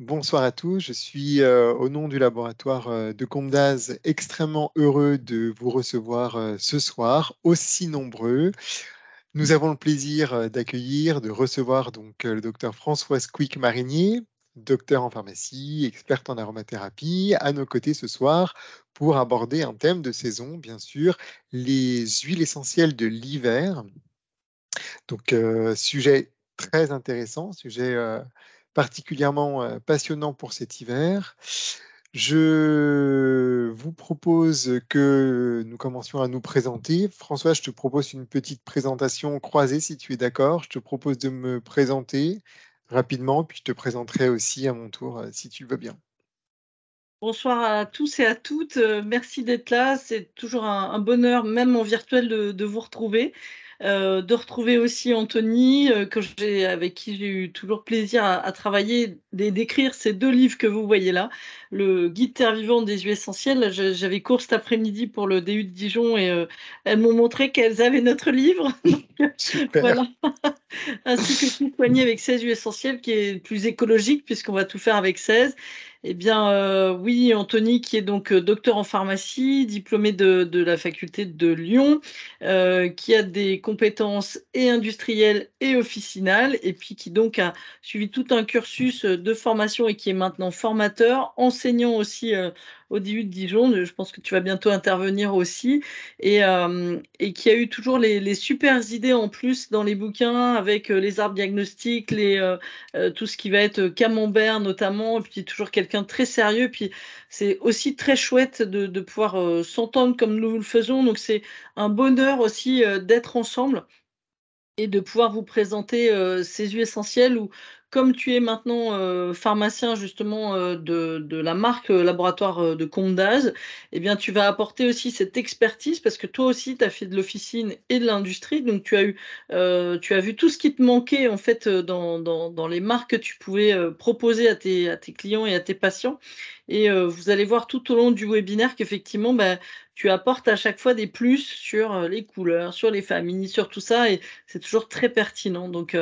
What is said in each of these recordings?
Bonsoir à tous, je suis au nom du laboratoire de Comdaz extrêmement heureux de vous recevoir ce soir, aussi nombreux. Nous avons le plaisir d'accueillir, de recevoir donc le docteur Françoise Quick-Marinier, docteur en pharmacie, experte en aromathérapie, à nos côtés ce soir pour aborder un thème de saison, bien sûr, les huiles essentielles de l'hiver. Donc, sujet très intéressant, sujet particulièrement passionnant pour cet hiver. Je vous propose que nous commencions à nous présenter. François, je te propose une petite présentation croisée, si tu es d'accord. Je te propose de me présenter rapidement, puis je te présenterai aussi à mon tour, si tu veux bien. Bonsoir à tous et à toutes, merci d'être là. C'est toujours un bonheur, même en virtuel, de vous retrouver. De retrouver aussi Anthony, avec qui j'ai eu toujours plaisir à travailler, d'écrire ces 2 livres que vous voyez là. Le guide terre vivante des huiles essentielles. J'avais cours cet après-midi pour le DU de Dijon et elles m'ont montré qu'elles avaient notre livre. Donc Super. voilà. Ainsi que tout soigner avec 16 huiles essentielles, qui est plus écologique puisqu'on va tout faire avec 16. Eh bien, oui, Anthony, qui est donc docteur en pharmacie, diplômé de la faculté de Lyon, qui a des compétences et industrielles et officinales, et puis qui donc a suivi tout un cursus de formation et qui est maintenant formateur, enseignant aussi au DU de Dijon. Je pense que tu vas bientôt intervenir aussi, et qui a eu toujours les super idées en plus dans les bouquins avec les arbres diagnostiques, tout ce qui va être camembert notamment, et puis toujours quelqu'un de très sérieux. Puis c'est aussi très chouette de pouvoir s'entendre comme nous le faisons. Donc c'est un bonheur aussi d'être ensemble et de pouvoir vous présenter ces huiles essentielles où, comme tu es maintenant pharmacien justement de la marque laboratoire de Comte d'Az, eh bien, tu vas apporter aussi cette expertise parce que toi aussi, tu as fait de l'officine et de l'industrie. Donc, tu as vu tout ce qui te manquait en fait dans les marques que tu pouvais proposer à tes clients et à tes patients. Et vous allez voir tout au long du webinaire qu'effectivement, bah, tu apportes à chaque fois des plus sur les couleurs, sur les familles, sur tout ça. Et c'est toujours très pertinent. Donc,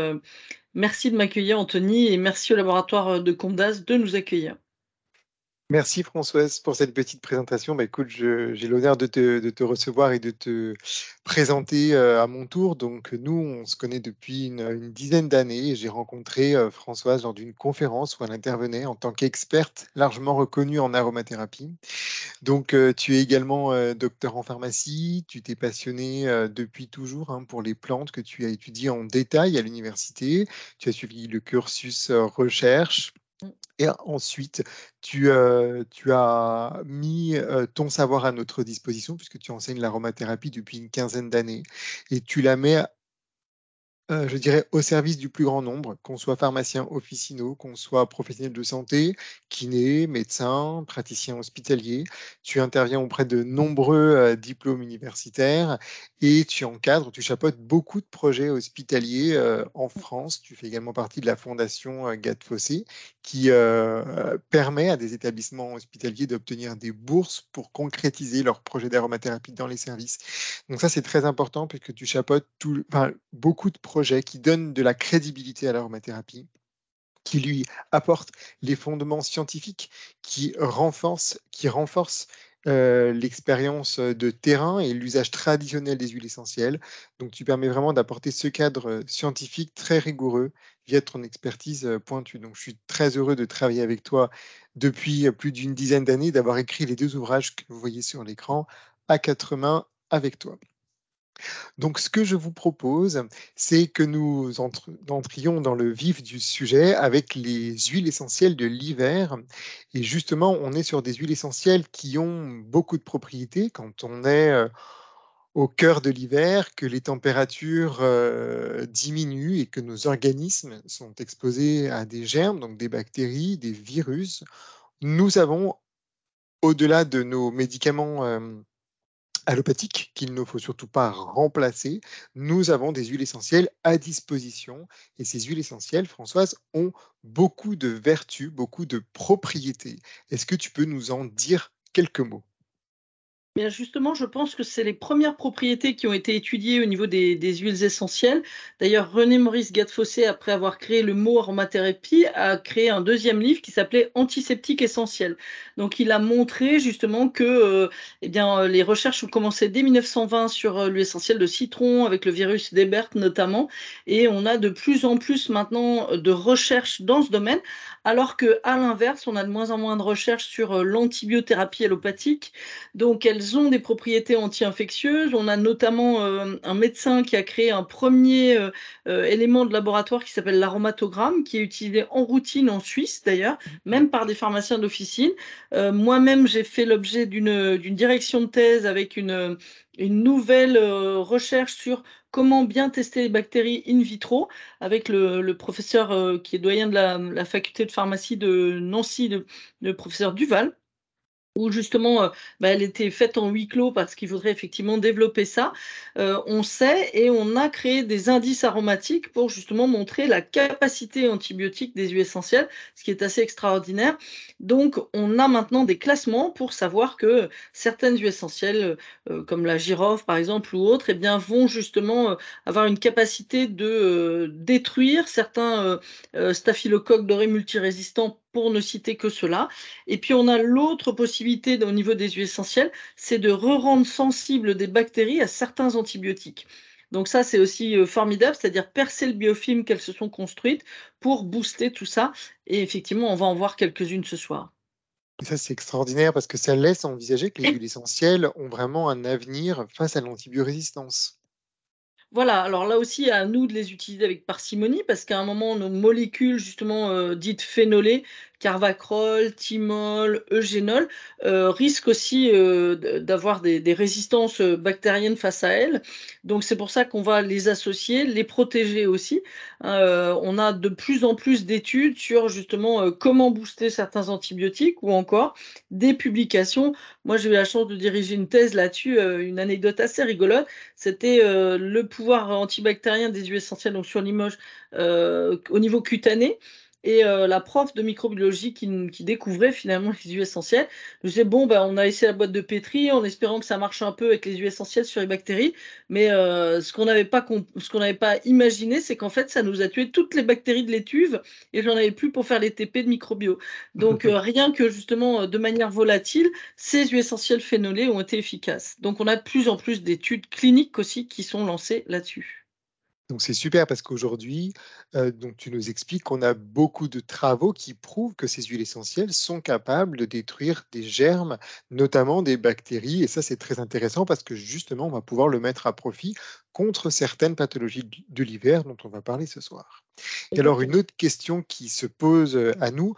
merci de m'accueillir, Anthony, et merci au laboratoire de Comdas de nous accueillir. Merci Françoise pour cette petite présentation. Bah, écoute, j'ai l'honneur de te recevoir et de te présenter à mon tour. Donc nous, on se connaît depuis une dizaine d'années et j'ai rencontré Françoise lors d'une conférence où elle intervenait en tant qu'experte largement reconnue en aromathérapie. Donc tu es également docteur en pharmacie, tu t'es passionné depuis toujours hein, pour les plantes que tu as étudiées en détail à l'université. Tu as suivi le cursus recherche. Mm. Et ensuite, tu as mis ton savoir à notre disposition, puisque tu enseignes l'aromathérapie depuis une quinzaine d'années, et tu la mets je dirais au service du plus grand nombre, qu'on soit pharmacien officinaux, qu'on soit professionnel de santé, kiné, médecin, praticien hospitalier. Tu interviens auprès de nombreux diplômes universitaires et tu encadres, tu chapeautes beaucoup de projets hospitaliers en France. Tu fais également partie de la fondation Gad Fossé qui permet à des établissements hospitaliers d'obtenir des bourses pour concrétiser leurs projets d'aromathérapie dans les services. Donc ça, c'est très important puisque tu chapeautes enfin, beaucoup de projets qui donnent de la crédibilité à l'aromathérapie, qui lui apportent les fondements scientifiques, qui renforcent l'expérience de terrain et l'usage traditionnel des huiles essentielles. Donc tu permets vraiment d'apporter ce cadre scientifique très rigoureux via ton expertise pointue. Donc je suis très heureux de travailler avec toi depuis plus d'une dizaine d'années, d'avoir écrit les 2 ouvrages que vous voyez sur l'écran à 4 mains avec toi. Donc, ce que je vous propose, c'est que nous entrions dans le vif du sujet avec les huiles essentielles de l'hiver. Et justement, on est sur des huiles essentielles qui ont beaucoup de propriétés quand on est au cœur de l'hiver, que les températures diminuent et que nos organismes sont exposés à des germes, donc des bactéries, des virus. Nous avons, au-delà de nos médicaments allopathiques qu'il ne faut surtout pas remplacer, nous avons des huiles essentielles à disposition. Et ces huiles essentielles, Françoise, ont beaucoup de vertus, beaucoup de propriétés. Est-ce que tu peux nous en dire quelques mots? Bien justement, je pense que c'est les premières propriétés qui ont été étudiées au niveau des huiles essentielles. D'ailleurs, René-Maurice Gattefossé, après avoir créé le mot aromathérapie, a créé un deuxième livre qui s'appelait Antiseptique essentiel. Donc il a montré justement que, les recherches ont commencé dès 1920 sur, l'huile essentielle de citron avec le virus d'Hebert notamment, et on a de plus en plus maintenant, de recherches dans ce domaine, alors qu'à l'inverse, on a de moins en moins de recherches sur, l'antibiothérapie allopathique. Donc elles ont des propriétés anti-infectieuses. On a notamment, un médecin qui a créé un premier élément de laboratoire qui s'appelle l'aromatogramme, qui est utilisé en routine en Suisse d'ailleurs, même par des pharmaciens d'officine. Moi-même, j'ai fait l'objet d'une direction de thèse avec une nouvelle, recherche sur comment bien tester les bactéries in vitro avec le professeur, qui est doyen de la faculté de pharmacie de Nancy, le professeur Duval. Où justement, elle était faite en huis clos parce qu'il faudrait effectivement développer ça. On sait et on a créé des indices aromatiques pour justement montrer la capacité antibiotique des huiles essentielles, ce qui est assez extraordinaire. Donc on a maintenant des classements pour savoir que certaines huiles essentielles, comme la girofle par exemple ou autres, eh bien vont justement, avoir une capacité de, détruire certains, staphylocoques dorés multirésistants pour ne citer que cela. Et puis on a l'autre possibilité au niveau des huiles essentielles, c'est de re-rendre sensibles des bactéries à certains antibiotiques. Donc ça, c'est aussi formidable, c'est-à-dire percer le biofilm qu'elles se sont construites pour booster tout ça. Et effectivement, on va en voir quelques-unes ce soir. Et ça, c'est extraordinaire parce que ça laisse envisager que les huiles essentielles ont vraiment un avenir face à l'antibiorésistance. Voilà, alors là aussi, à nous de les utiliser avec parcimonie parce qu'à un moment, nos molécules justement, dites phénolées, carvacrol, thymol, eugénol, risquent aussi, d'avoir des résistances, bactériennes face à elles. Donc c'est pour ça qu'on va les associer, les protéger aussi, hein, on a de plus en plus d'études sur justement, comment booster certains antibiotiques ou encore des publications. Moi, j'ai eu la chance de diriger une thèse là-dessus, une anecdote assez rigolote. C'était, le pouvoir antibactérien des huiles essentielles, donc sur Limoges, au niveau cutané et la prof de microbiologie qui découvrait finalement les huiles essentielles, nous disait: «Bon, on a essayé la boîte de pétri en espérant que ça marche un peu avec les huiles essentielles sur les bactéries, mais ce qu'on n'avait pas imaginé, c'est qu'en fait, ça nous a tué toutes les bactéries de l'étuve et j'en avais plus pour faire les TP de microbio». Donc rien que justement, de manière volatile, ces huiles essentielles phénolées ont été efficaces. Donc on a de plus en plus d'études cliniques aussi qui sont lancées là-dessus. Donc c'est super parce qu'aujourd'hui, donc tu nous expliques qu'on a beaucoup de travaux qui prouvent que ces huiles essentielles sont capables de détruire des germes, notamment des bactéries et ça, c'est très intéressant parce que justement, on va pouvoir le mettre à profit contre certaines pathologies de l'hiver dont on va parler ce soir. Et alors une Exactement. autre question qui se pose, à nous,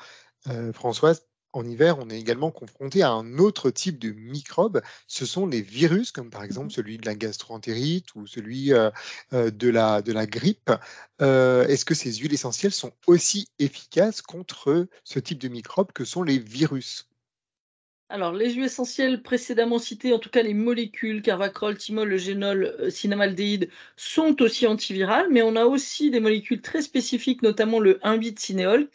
Françoise, en hiver, on est également confronté à un autre type de microbes. Ce sont les virus, comme par exemple Mmh. celui de la gastroentérite ou celui, de la grippe. Est-ce que ces huiles essentielles sont aussi efficaces contre ce type de microbes que sont les virus? Alors, les huiles essentielles précédemment citées, en tout cas les molécules, carvacrol, thymol, eugénol, cinnamaldéhyde, sont aussi antivirales, mais on a aussi des molécules très spécifiques, notamment le 1,8-cinéol,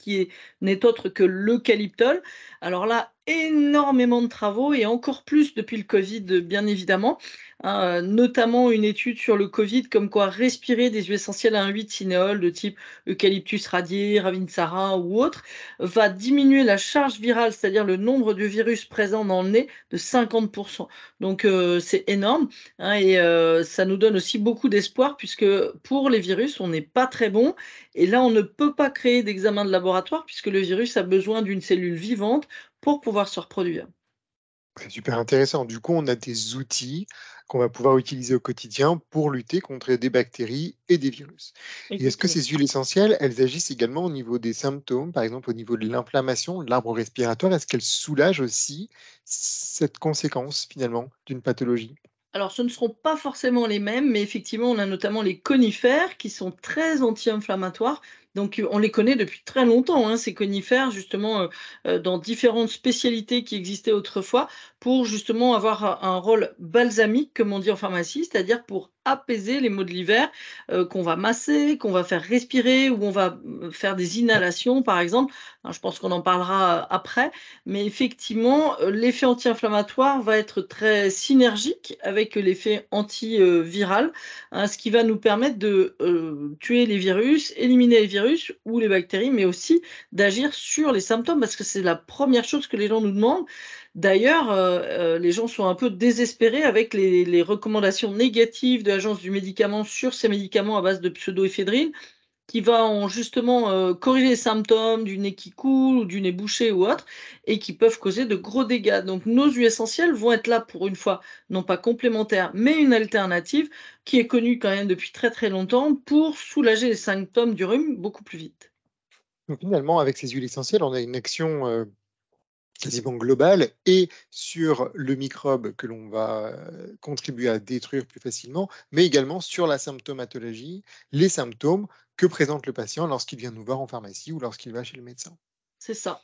n'est autre que l'eucalyptol. Alors là, énormément de travaux et encore plus depuis le Covid, bien évidemment, hein, notamment une étude sur le Covid, comme quoi respirer des huiles essentielles à 1,8-cinéol de type Eucalyptus radié, Ravinsara ou autre, va diminuer la charge virale, c'est-à-dire le nombre de virus présents dans le nez de 50. Donc c'est énorme, hein, et ça nous donne aussi beaucoup d'espoir puisque pour les virus, on n'est pas très bon et là, on ne peut pas créer d'examen de laboratoire puisque le virus a besoin d'une cellule vivante pour pouvoir se reproduire. C'est super intéressant. Du coup, on a des outils qu'on va pouvoir utiliser au quotidien pour lutter contre des bactéries et des virus. Et est-ce que Exactement. ces huiles essentielles, elles agissent également au niveau des symptômes, par exemple au niveau de l'inflammation, de l'arbre respiratoire? Est-ce qu'elles soulagent aussi cette conséquence finalement d'une pathologie? Alors, ce ne seront pas forcément les mêmes, mais effectivement, on a notamment les conifères qui sont très anti-inflammatoires, Donc, on les connaît depuis très longtemps, hein, ces conifères, justement, dans différentes spécialités qui existaient autrefois, pour justement avoir un rôle balsamique, comme on dit en pharmacie, c'est-à-dire pour apaiser les maux de l'hiver, qu'on va masser, qu'on va faire respirer ou on va, faire des inhalations, par exemple. Hein, je pense qu'on en parlera, après, mais effectivement, l'effet anti-inflammatoire va être très synergique avec l'effet viral, hein, ce qui va nous permettre de, tuer les virus, éliminer les virus ou les bactéries, mais aussi d'agir sur les symptômes parce que c'est la première chose que les gens nous demandent. D'ailleurs, les gens sont un peu désespérés avec les recommandations négatives de l'Agence du médicament sur ces médicaments à base de pseudoéphédrine qui va en justement, corriger les symptômes du nez qui coule ou du nez bouché ou autre et qui peuvent causer de gros dégâts. Donc nos huiles essentielles vont être là pour une fois, non pas complémentaire, mais une alternative qui est connue quand même depuis très, très longtemps pour soulager les symptômes du rhume beaucoup plus vite. Donc finalement, avec ces huiles essentielles, on a une action quasiment globale et sur le microbe que l'on va contribuer à détruire plus facilement, mais également sur la symptomatologie, les symptômes que présente le patient lorsqu'il vient nous voir en pharmacie ou lorsqu'il va chez le médecin. C'est ça,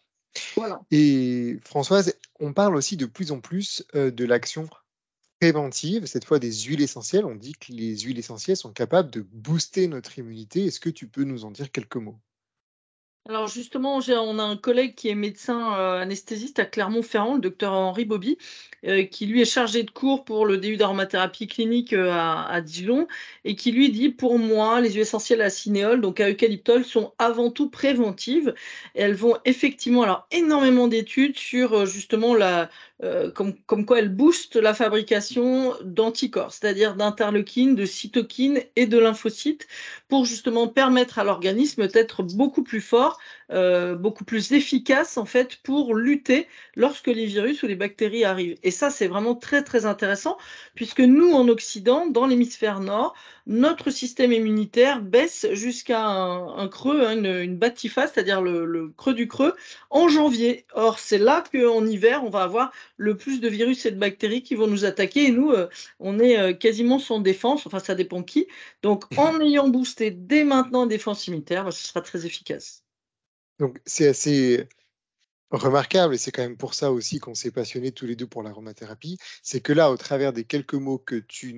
voilà. Et Françoise, on parle aussi de plus en plus de l'action préventive, cette fois des huiles essentielles. On dit que les huiles essentielles sont capables de booster notre immunité. Est-ce que tu peux nous en dire quelques mots? Alors justement, on a un collègue qui est médecin, anesthésiste à Clermont-Ferrand, le docteur Henri Bobby, qui lui est chargé de cours pour le DU d'aromathérapie clinique, à Dijon et qui lui dit: «Pour moi, les huiles essentielles à cinéole, donc à eucalyptol, sont avant tout préventives» et elles vont effectivement alors énormément d'études sur, justement comme quoi elles boostent la fabrication d'anticorps, c'est-à-dire d'interleukines, de cytokines et de lymphocytes pour justement permettre à l'organisme d'être beaucoup plus fort, beaucoup plus efficace en fait pour lutter lorsque les virus ou les bactéries arrivent. Et ça, c'est vraiment très, très intéressant puisque nous, en Occident, dans l'hémisphère nord, notre système immunitaire baisse jusqu'à un creux, hein, une batiphase, c'est-à-dire le creux du creux, en janvier. Or, c'est là qu'en hiver, on va avoir le plus de virus et de bactéries qui vont nous attaquer et nous, on est, quasiment sans défense, enfin ça dépend qui, donc en ayant boosté dès maintenant des défenses immunitaires, bah, ce sera très efficace. Donc c'est assez remarquable et c'est quand même pour ça aussi qu'on s'est passionnés tous les 2 pour l'aromathérapie. C'est que là, au travers des quelques mots que tu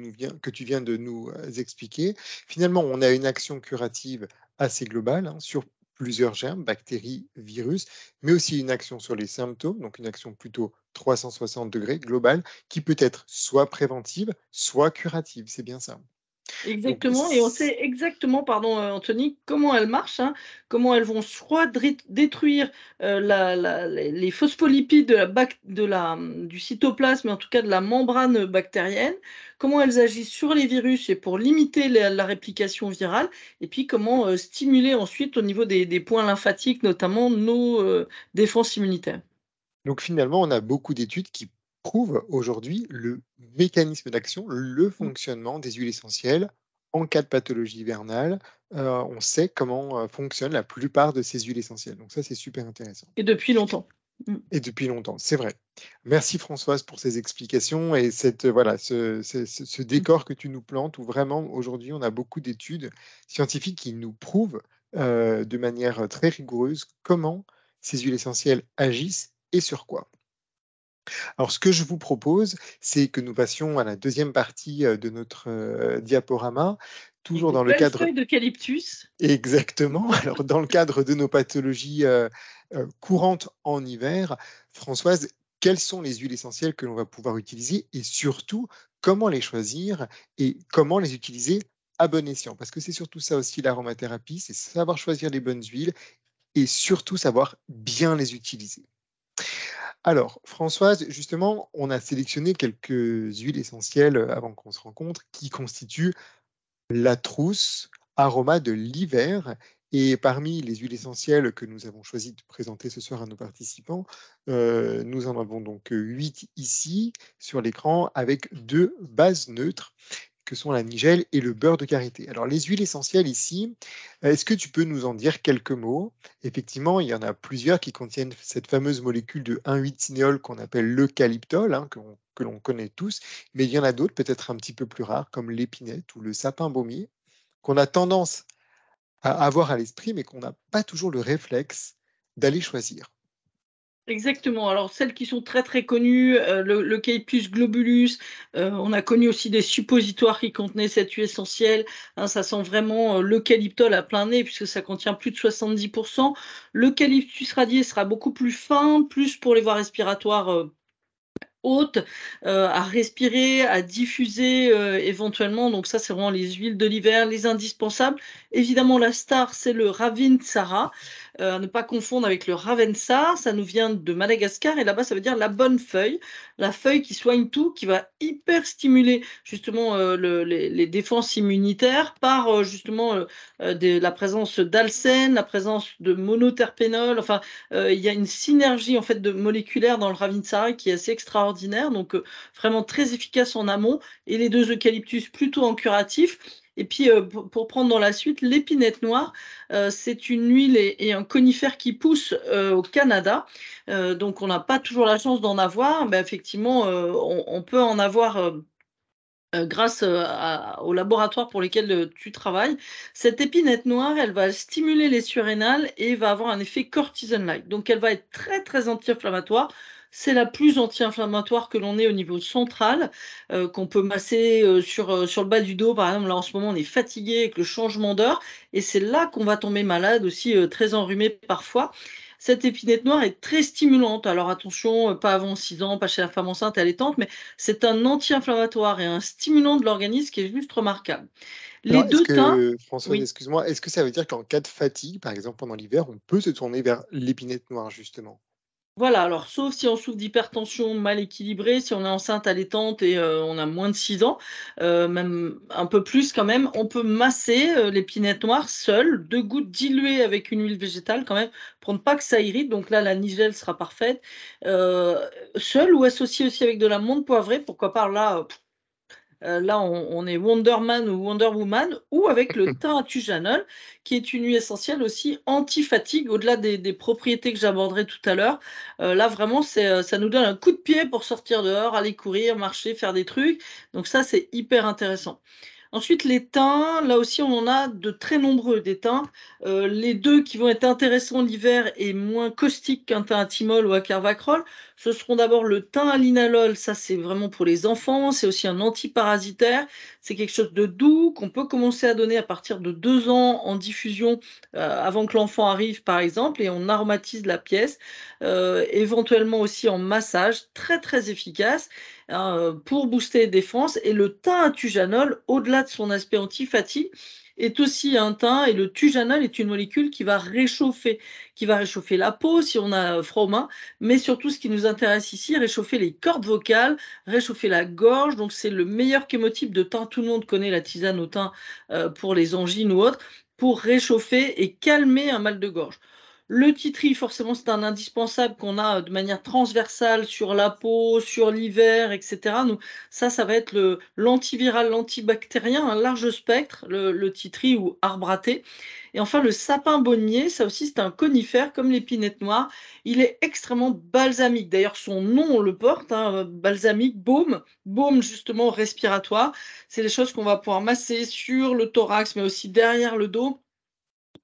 viens de nous, expliquer, finalement, on a une action curative assez globale, hein, sur plusieurs germes, bactéries, virus, mais aussi une action sur les symptômes, donc une action plutôt 360° globale, qui peut être soit préventive, soit curative. C'est bien ça? Donc Exactement et on sait exactement, pardon, Anthony, comment elles marchent, hein, comment elles vont soit détruire, les phospholipides du cytoplasme, en tout cas de la membrane, bactérienne, comment elles agissent sur les virus et pour limiter la réplication virale et puis comment, stimuler ensuite au niveau des points lymphatiques, notamment nos, défenses immunitaires. Donc finalement, on a beaucoup d'études qui prouvent aujourd'hui le mécanisme d'action, le Mmh. fonctionnement des huiles essentielles en cas de pathologie hivernale. On sait comment, fonctionnent la plupart de ces huiles essentielles. Donc ça, c'est super intéressant Et depuis longtemps. Mmh. et depuis longtemps, c'est vrai. Merci Françoise pour ces explications et cette, voilà, ce Mmh. décor que tu nous plantes où vraiment aujourd'hui on a beaucoup d'études scientifiques qui nous prouvent, de manière très rigoureuse comment ces huiles essentielles agissent et sur quoi. Alors, ce que je vous propose, c'est que nous passions à la deuxième partie, de notre, diaporama, Avec toujours de dans le belles cadre feuilles d'eucalyptus. exactement, alors dans le cadre de nos pathologies, courantes en hiver. Françoise, quelles sont les huiles essentielles que l'on va pouvoir utiliser et surtout, comment les choisir et comment les utiliser à bon escient? Parce que c'est surtout ça aussi l'aromathérapie, c'est savoir choisir les bonnes huiles et surtout savoir bien les utiliser. Alors, Françoise, justement, on a sélectionné quelques huiles essentielles avant qu'on se rencontre qui constituent la trousse aroma de l'hiver. Et parmi les huiles essentielles que nous avons choisi de présenter ce soir à nos participants, nous en avons donc 8 ici sur l'écran avec deux bases neutres que sont la nigelle et le beurre de karité. Alors les huiles essentielles ici, est-ce que tu peux nous en dire quelques mots? Effectivement, il y en a plusieurs qui contiennent cette fameuse molécule de 1,8-cinéole qu'on appelle l'eucalyptol, hein, que l'on connaît tous, mais il y en a d'autres peut-être un petit peu plus rares comme l'épinette ou le sapin baumier, qu'on a tendance à avoir à l'esprit, mais qu'on n'a pas toujours le réflexe d'aller choisir. Exactement. Alors celles qui sont très, très connues, l'eucalyptus globulus, on a connu aussi des suppositoires qui contenaient cette huile essentielle, hein, ça sent vraiment, l'eucalyptol à plein nez puisque ça contient plus de 70. L'eucalyptus radié sera beaucoup plus fin, plus pour les voies respiratoires, haute, à respirer, à diffuser, éventuellement. Donc ça, c'est vraiment les huiles de l'hiver, les indispensables. Évidemment, la star, c'est le Ravinsara, à ne pas confondre avec le Ravensar. Ça nous vient de Madagascar et là-bas, ça veut dire la bonne feuille, la feuille qui soigne tout, qui va hyper stimuler justement, les défenses immunitaires par, justement, la présence d'alcène, la présence de monoterpénol. Enfin, il y a une synergie en fait de moléculaire dans le Ravinsara qui est assez extraordinaire, donc vraiment très efficace en amont et les 2 eucalyptus plutôt en curatif et puis, pour prendre dans la suite, l'épinette noire, c'est une huile et un conifère qui pousse, au Canada, donc on n'a pas toujours la chance d'en avoir. Bah, effectivement, on peut en avoir, grâce, aux laboratoires pour lesquels, tu travailles. Cette épinette noire, elle va stimuler les surrénales et va avoir un effet cortisone-like. Donc elle va être très, très anti-inflammatoire. C'est la plus anti-inflammatoire que l'on ait au niveau central, qu'on peut masser, sur le bas du dos. Par exemple, là, en ce moment, on est fatigué avec le changement d'heure et c'est là qu'on va tomber malade aussi, très enrhumé parfois. Cette épinette noire est très stimulante. Alors attention, pas avant 6 ans, pas chez la femme enceinte et allaitante, mais c'est un anti-inflammatoire et un stimulant de l'organisme qui est juste remarquable. Les Alors, est-ce 2 teintes que, Françoise, oui. excuse-moi, est-ce que ça veut dire qu'en cas de fatigue, par exemple pendant l'hiver, on peut se tourner vers l'épinette noire, justement? Voilà, alors sauf si on souffre d'hypertension mal équilibrée, si on est enceinte allaitante et on a moins de 6 ans, même un peu plus quand même, on peut masser, l'épinette noire seule, 2 gouttes diluées avec une huile végétale quand même, pour ne pas que ça irrite, donc là la nigelle sera parfaite. Heu, Seule ou associée aussi avec de la menthe poivrée, pourquoi pas, là, là, on est Wonder Man ou Wonder Woman ou avec le thym à tujanol, qui est une huile essentielle aussi anti-fatigue, au-delà des propriétés que j'aborderai tout à l'heure. Là, vraiment, ça nous donne un coup de pied pour sortir dehors, aller courir, marcher, faire des trucs. Donc ça, c'est hyper intéressant. Ensuite, les thym, là aussi, on en a de très nombreux des thym. Les 2 qui vont être intéressants l'hiver et moins caustiques qu'un thym à thymol ou à carvacrol, ce seront d'abord le thym à linalol, ça c'est vraiment pour les enfants, c'est aussi un antiparasitaire. C'est quelque chose de doux qu'on peut commencer à donner à partir de 2 ans en diffusion, avant que l'enfant arrive par exemple et on aromatise la pièce. Éventuellement aussi en massage, très, très efficace, hein, pour booster les défenses et le thym à tujanol, au-delà de son aspect anti-fatigue, est aussi un thym et le tujanol est une molécule qui va réchauffer la peau si on a froid aux mains, mais surtout ce qui nous intéresse ici, réchauffer les cordes vocales, réchauffer la gorge, donc c'est le meilleur chémotype de thym. Tout le monde connaît la tisane au thym, pour les angines ou autres, pour réchauffer et calmer un mal de gorge. Le titri, forcément, c'est un indispensable qu'on a, de manière transversale sur la peau, sur l'hiver et cetera. Donc ça va être l'antiviral, l'antibactérien, un large spectre, le titri ou arbre à thé et enfin le sapin baumier, ça aussi c'est un conifère comme l'épinette noire. Il est extrêmement balsamique. D'ailleurs son nom on le porte, hein, balsamique, baume justement respiratoire. C'est des choses qu'on va pouvoir masser sur le thorax, mais aussi derrière le dos.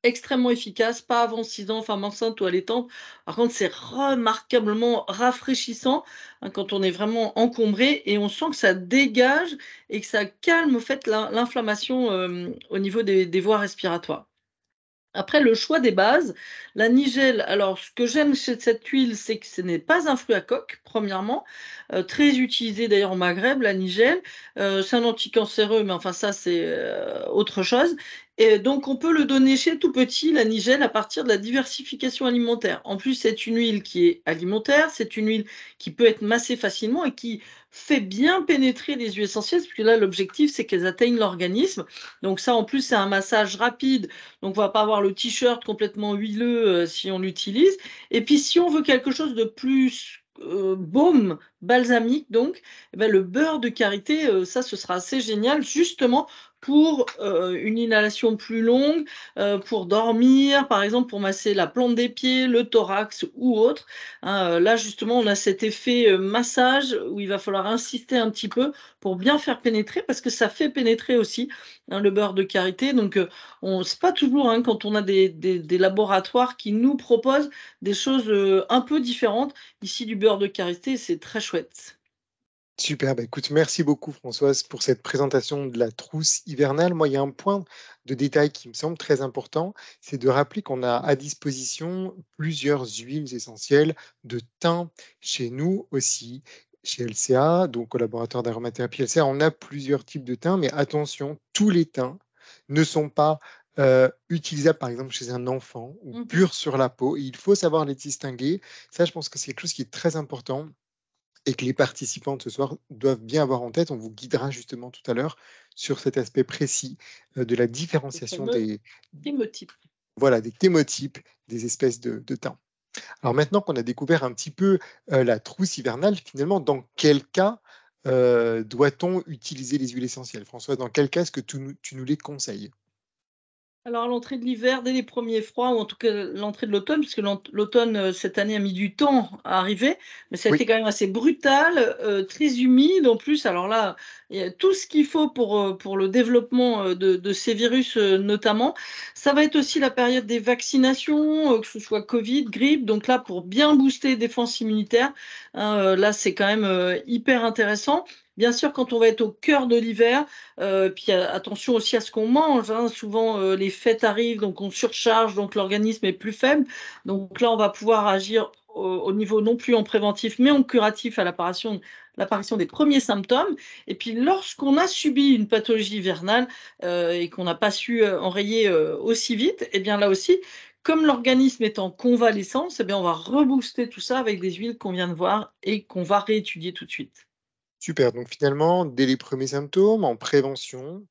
Extrêmement efficace, pas avant 6 ans, femme enceinte ou allaitante. Par contre, c'est remarquablement rafraîchissant, hein, quand on est vraiment encombré et on sent que ça dégage et que ça calme, au fait, l'inflammation, au niveau des voies respiratoires. Après le choix des bases, la nigelle, alors ce que j'aime chez cette huile, c'est que ce n'est pas un fruit à coque, premièrement, très utilisé d'ailleurs au Maghreb, la nigelle. C'est un anticancéreux, mais enfin ça c'est, autre chose et donc on peut le donner chez tout petit, la nigelle, à partir de la diversification alimentaire. En plus, c'est une huile qui est alimentaire, c'est une huile qui peut être massée facilement et qui fait bien pénétrer les huiles essentielles, parce que là l'objectif c'est qu'elles atteignent l'organisme. Donc ça en plus c'est un massage rapide donc on va pas avoir le t-shirt complètement huileux, si on l'utilise et puis si on veut quelque chose de plus, baume, balsamique donc, et bah, le beurre de karité, ça, ce sera assez génial justement pour, une inhalation plus longue, pour dormir, par exemple, pour masser la plante des pieds, le thorax ou autre, hein. Là, justement, on a cet effet, massage où il va falloir insister un petit peu pour bien faire pénétrer parce que ça fait pénétrer aussi, hein, le beurre de karité donc on c'est pas toujours, hein, quand on a des laboratoires qui nous proposent des choses, un peu différentes. Ici, du beurre de karité, c'est très chouette. Super, bah, écoute, merci beaucoup Françoise pour cette présentation de la trousse hivernale. Moi, il y a un point de détail qui me semble très important, c'est de rappeler qu'on a à disposition plusieurs huiles essentielles de thym chez nous aussi. Chez LCA, donc au laboratoire d'aromathérapie LCA, on a plusieurs types de thym, mais attention, tous les thym ne sont pas utilisables, par exemple, chez un enfant ou Mmh. purs sur la peau. Et il faut savoir les distinguer. Ça, je pense que c'est quelque chose qui est très important et que les participants de ce soir doivent bien avoir en tête. On vous guidera justement tout à l'heure sur cet aspect précis de la Le différenciation fameux des, thymotype. voilà, des thémotypes des espèces de thym. Alors maintenant qu'on a découvert un petit peu la trousse hivernale, finalement, dans quel cas doit-on utiliser les huiles essentielles? Françoise, dans quel cas est-ce que tu nous les conseilles? Alors, à l'entrée de l'hiver, dès les premiers froids ou en tout cas l'entrée de l'automne, puisque l'automne, cette année a mis du temps à arriver, mais ça a Oui, été quand même assez brutal, très humide en plus. Alors là, il y a tout ce qu'il faut pour le développement, de ces virus, notamment. Ça va être aussi la période des vaccinations, que ce soit covid, grippe, donc là, pour bien booster les défenses immunitaires, hein, là, c'est quand même, hyper intéressant. Bien sûr, quand on va être au cœur de l'hiver, puis attention aussi à ce qu'on mange, hein. Souvent, les fêtes arrivent, donc on surcharge, donc l'organisme est plus faible. Donc là, on va pouvoir agir au niveau non plus en préventif, mais en curatif à l'apparition des premiers symptômes. Et puis lorsqu'on a subi une pathologie hivernale, et qu'on n'a pas su, enrayer, aussi vite, et bien là aussi, comme l'organisme est en convalescence, et bien on va rebooster tout ça avec des huiles qu'on vient de voir et qu'on va réétudier tout de suite. super. Donc finalement, dès les premiers symptômes, en prévention,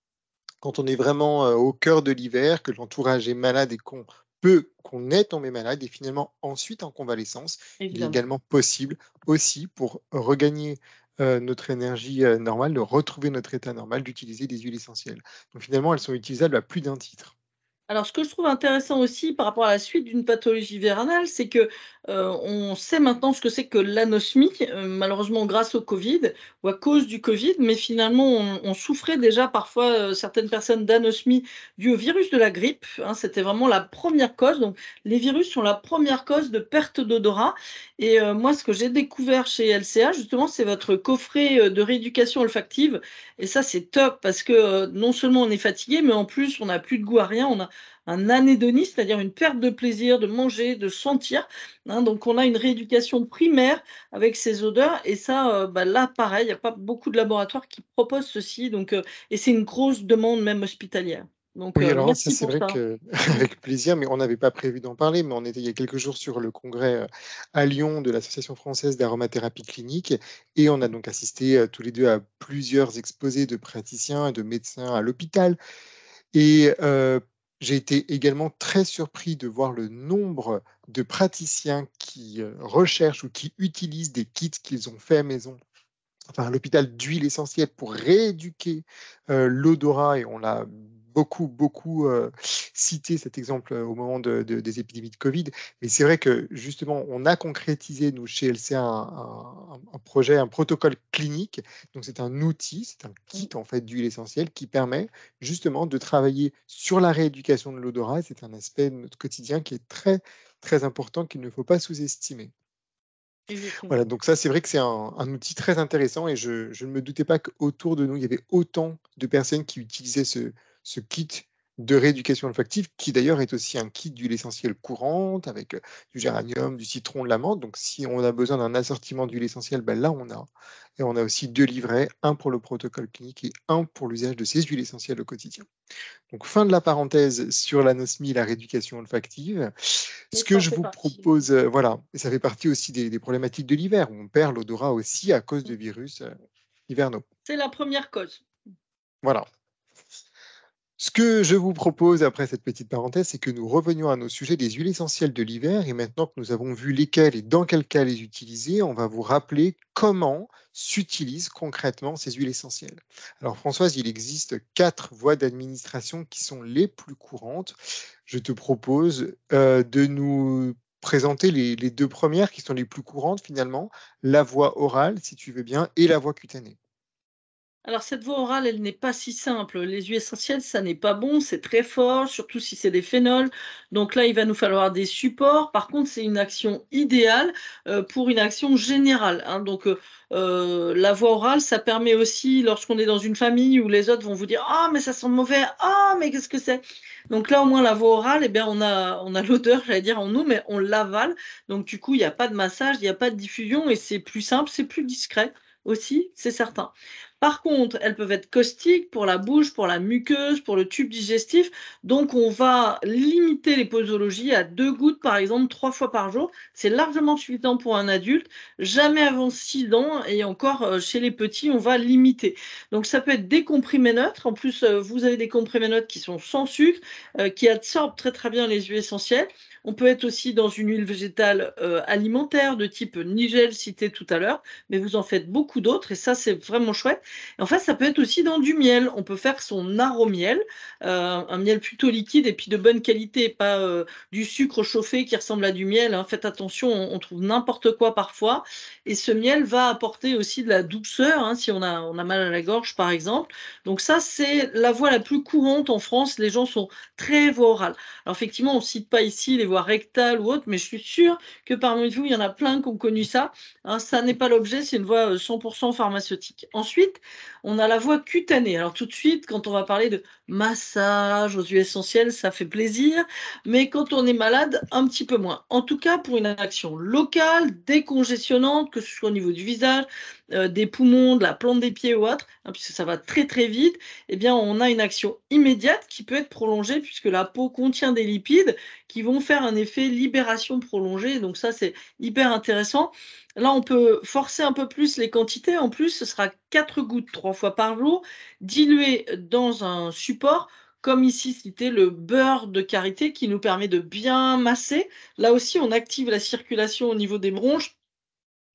quand on est vraiment, au cœur de l'hiver, que l'entourage est malade et qu'on est tombé malade et finalement ensuite en convalescence, il est Évidemment. également possible aussi pour regagner, notre énergie, normale, de retrouver notre état normal, d'utiliser des huiles essentielles. Donc finalement, elles sont utilisables à plus d'un titre. Alors, ce que je trouve intéressant aussi par rapport à la suite d'une pathologie virale, c'est que, on sait maintenant ce que c'est que l'anosmie, malheureusement grâce au Covid ou à cause du Covid, mais finalement on souffrait déjà parfois, certaines personnes d'anosmie due au virus de la grippe, hein. C'était vraiment la première cause, donc les virus sont la première cause de perte d'odorat et moi ce que j'ai découvert chez LCA justement, c'est votre coffret, de rééducation olfactive et ça c'est top parce que, non seulement on est fatigué, mais en plus on n'a plus de goût à rien, on a un anédonie, c'est-à-dire une perte de plaisir de manger, de sentir, hein. Donc on a une rééducation primaire avec ces odeurs et ça, bah, là pareil, il y a pas beaucoup de laboratoires qui proposent ceci donc et c'est une grosse demande même hospitalière. Donc Oui, alors ça, merci c'est pour vrai ça. que Mmh. avec plaisir, mais on n'avait pas prévu d'en parler, mais on était il y a quelques jours sur le congrès, à Lyon de l'Association française d'aromathérapie clinique et on a donc assisté, tous les 2 à plusieurs exposés de praticiens et de médecins à l'hôpital et j'ai été également très surpris de voir le nombre de praticiens qui, recherchent ou qui utilisent des kits qu'ils ont faits maison, enfin à l'hôpital, d'huile essentielle pour rééduquer, l'odorat et on l'a beaucoup, cité cet exemple, au moment des épidémies de Covid. Mais c'est vrai que justement, on a concrétisé nous chez LCA un projet, un protocole clinique. Donc c'est un outil, c'est un kit Mh. en fait d'huile essentielle qui permet justement de travailler sur la rééducation de l'odorat. C'est un aspect de notre quotidien qui est très, très important, qu'il ne faut pas sous-estimer. Exactement. Voilà, donc ça, c'est vrai que c'est un outil très intéressant et je ne me doutais pas qu'autour de nous, il y avait autant de personnes qui utilisaient ce kit de rééducation olfactive, qui d'ailleurs est aussi un kit d'huile essentielle courante avec, du géranium, du citron, de la menthe. Donc si on a besoin d'un assortiment d'huile essentielle, ben là, on a et on a aussi 2 livrets, un pour le protocole clinique et un pour l'usage de ces huiles essentielles au quotidien. Donc fin de la parenthèse sur l'anosmie et la rééducation olfactive. Mais Ce que ça en je fait vous partie. propose, voilà, et ça fait partie aussi des problématiques de l'hiver, où on perd l'odorat aussi à cause de Mmh. virus, hivernaux. C'est la première cause. Voilà. Ce que je vous propose après cette petite parenthèse, c'est que nous revenions à nos sujets des huiles essentielles de l'hiver. Et maintenant que nous avons vu lesquelles et dans quel cas les utiliser, on va vous rappeler comment s'utilisent concrètement ces huiles essentielles. Alors Françoise, il existe 4 voies d'administration qui sont les plus courantes. Je te propose de nous présenter les 2 premières qui sont les plus courantes finalement, la voie orale, si tu veux bien, et la voie cutanée. Alors cette voie orale, elle n'est pas si simple. Les huiles essentielles, ça n'est pas bon, c'est très fort, surtout si c'est des phénols. Donc là, il va nous falloir des supports. Par contre, c'est une action idéale pour une action générale, hein. Donc la voie orale, ça permet aussi, lorsqu'on est dans une famille où les autres vont vous dire: «Ah, mais ça sent mauvais. Ah, mais qu'est-ce que c'est?» Donc là, au moins, la voie orale, eh bien, on a l'odeur, j'allais dire, en nous, mais on l'avale. Donc du coup, il n'y a pas de massage, il n'y a pas de diffusion et c'est plus simple, c'est plus discret aussi, c'est certain. Par contre, elles peuvent être caustiques pour la bouche, pour la muqueuse, pour le tube digestif. Donc, on va limiter les posologies à 2 gouttes, par exemple, 3 fois par jour. C'est largement suffisant pour un adulte, jamais avant 6 ans et encore, chez les petits, on va limiter. Donc ça peut être des comprimés neutres. En plus, vous avez des comprimés neutres qui sont sans sucre, qui absorbent très, très bien les huiles essentielles. On peut être aussi dans une huile végétale, alimentaire de type nigel cité tout à l'heure, mais vous en faites beaucoup d'autres et ça, c'est vraiment chouette. En fait, ça peut être aussi dans du miel. On peut faire son aromiel, un miel plutôt liquide et puis de bonne qualité, pas, du sucre chauffé qui ressemble à du miel, hein. Faites attention, on trouve n'importe quoi parfois et ce miel va apporter aussi de la douceur, hein, si on a mal à la gorge, par exemple. Donc ça, c'est la voie la plus courante en France. Les gens sont très voie orale. Alors effectivement, on cite pas ici les voies rectales ou autres, mais je suis sûre que parmi vous, il y en a plein qui ont connu ça, hein. Ça n'est pas l'objet, c'est une voie, 100 pharmaceutique. Ensuite, on a la voie cutanée. Alors tout de suite, quand on va parler de massage aux huiles essentielles, ça fait plaisir, mais quand on est malade, un petit peu moins. En tout cas, pour une action locale, décongestionnante, que ce soit au niveau du visage, des poumons, de la plante des pieds ou autre, hein, puisque ça va très très vite, eh bien on a une action immédiate qui peut être prolongée puisque la peau contient des lipides qui vont faire un effet libération prolongée. Donc ça, c'est hyper intéressant. Là, on peut forcer un peu plus les quantités. En plus, ce sera 4 gouttes 3 fois par jour, diluées dans un support, comme ici cité le beurre de karité qui nous permet de bien masser. Là aussi, on active la circulation au niveau des bronches.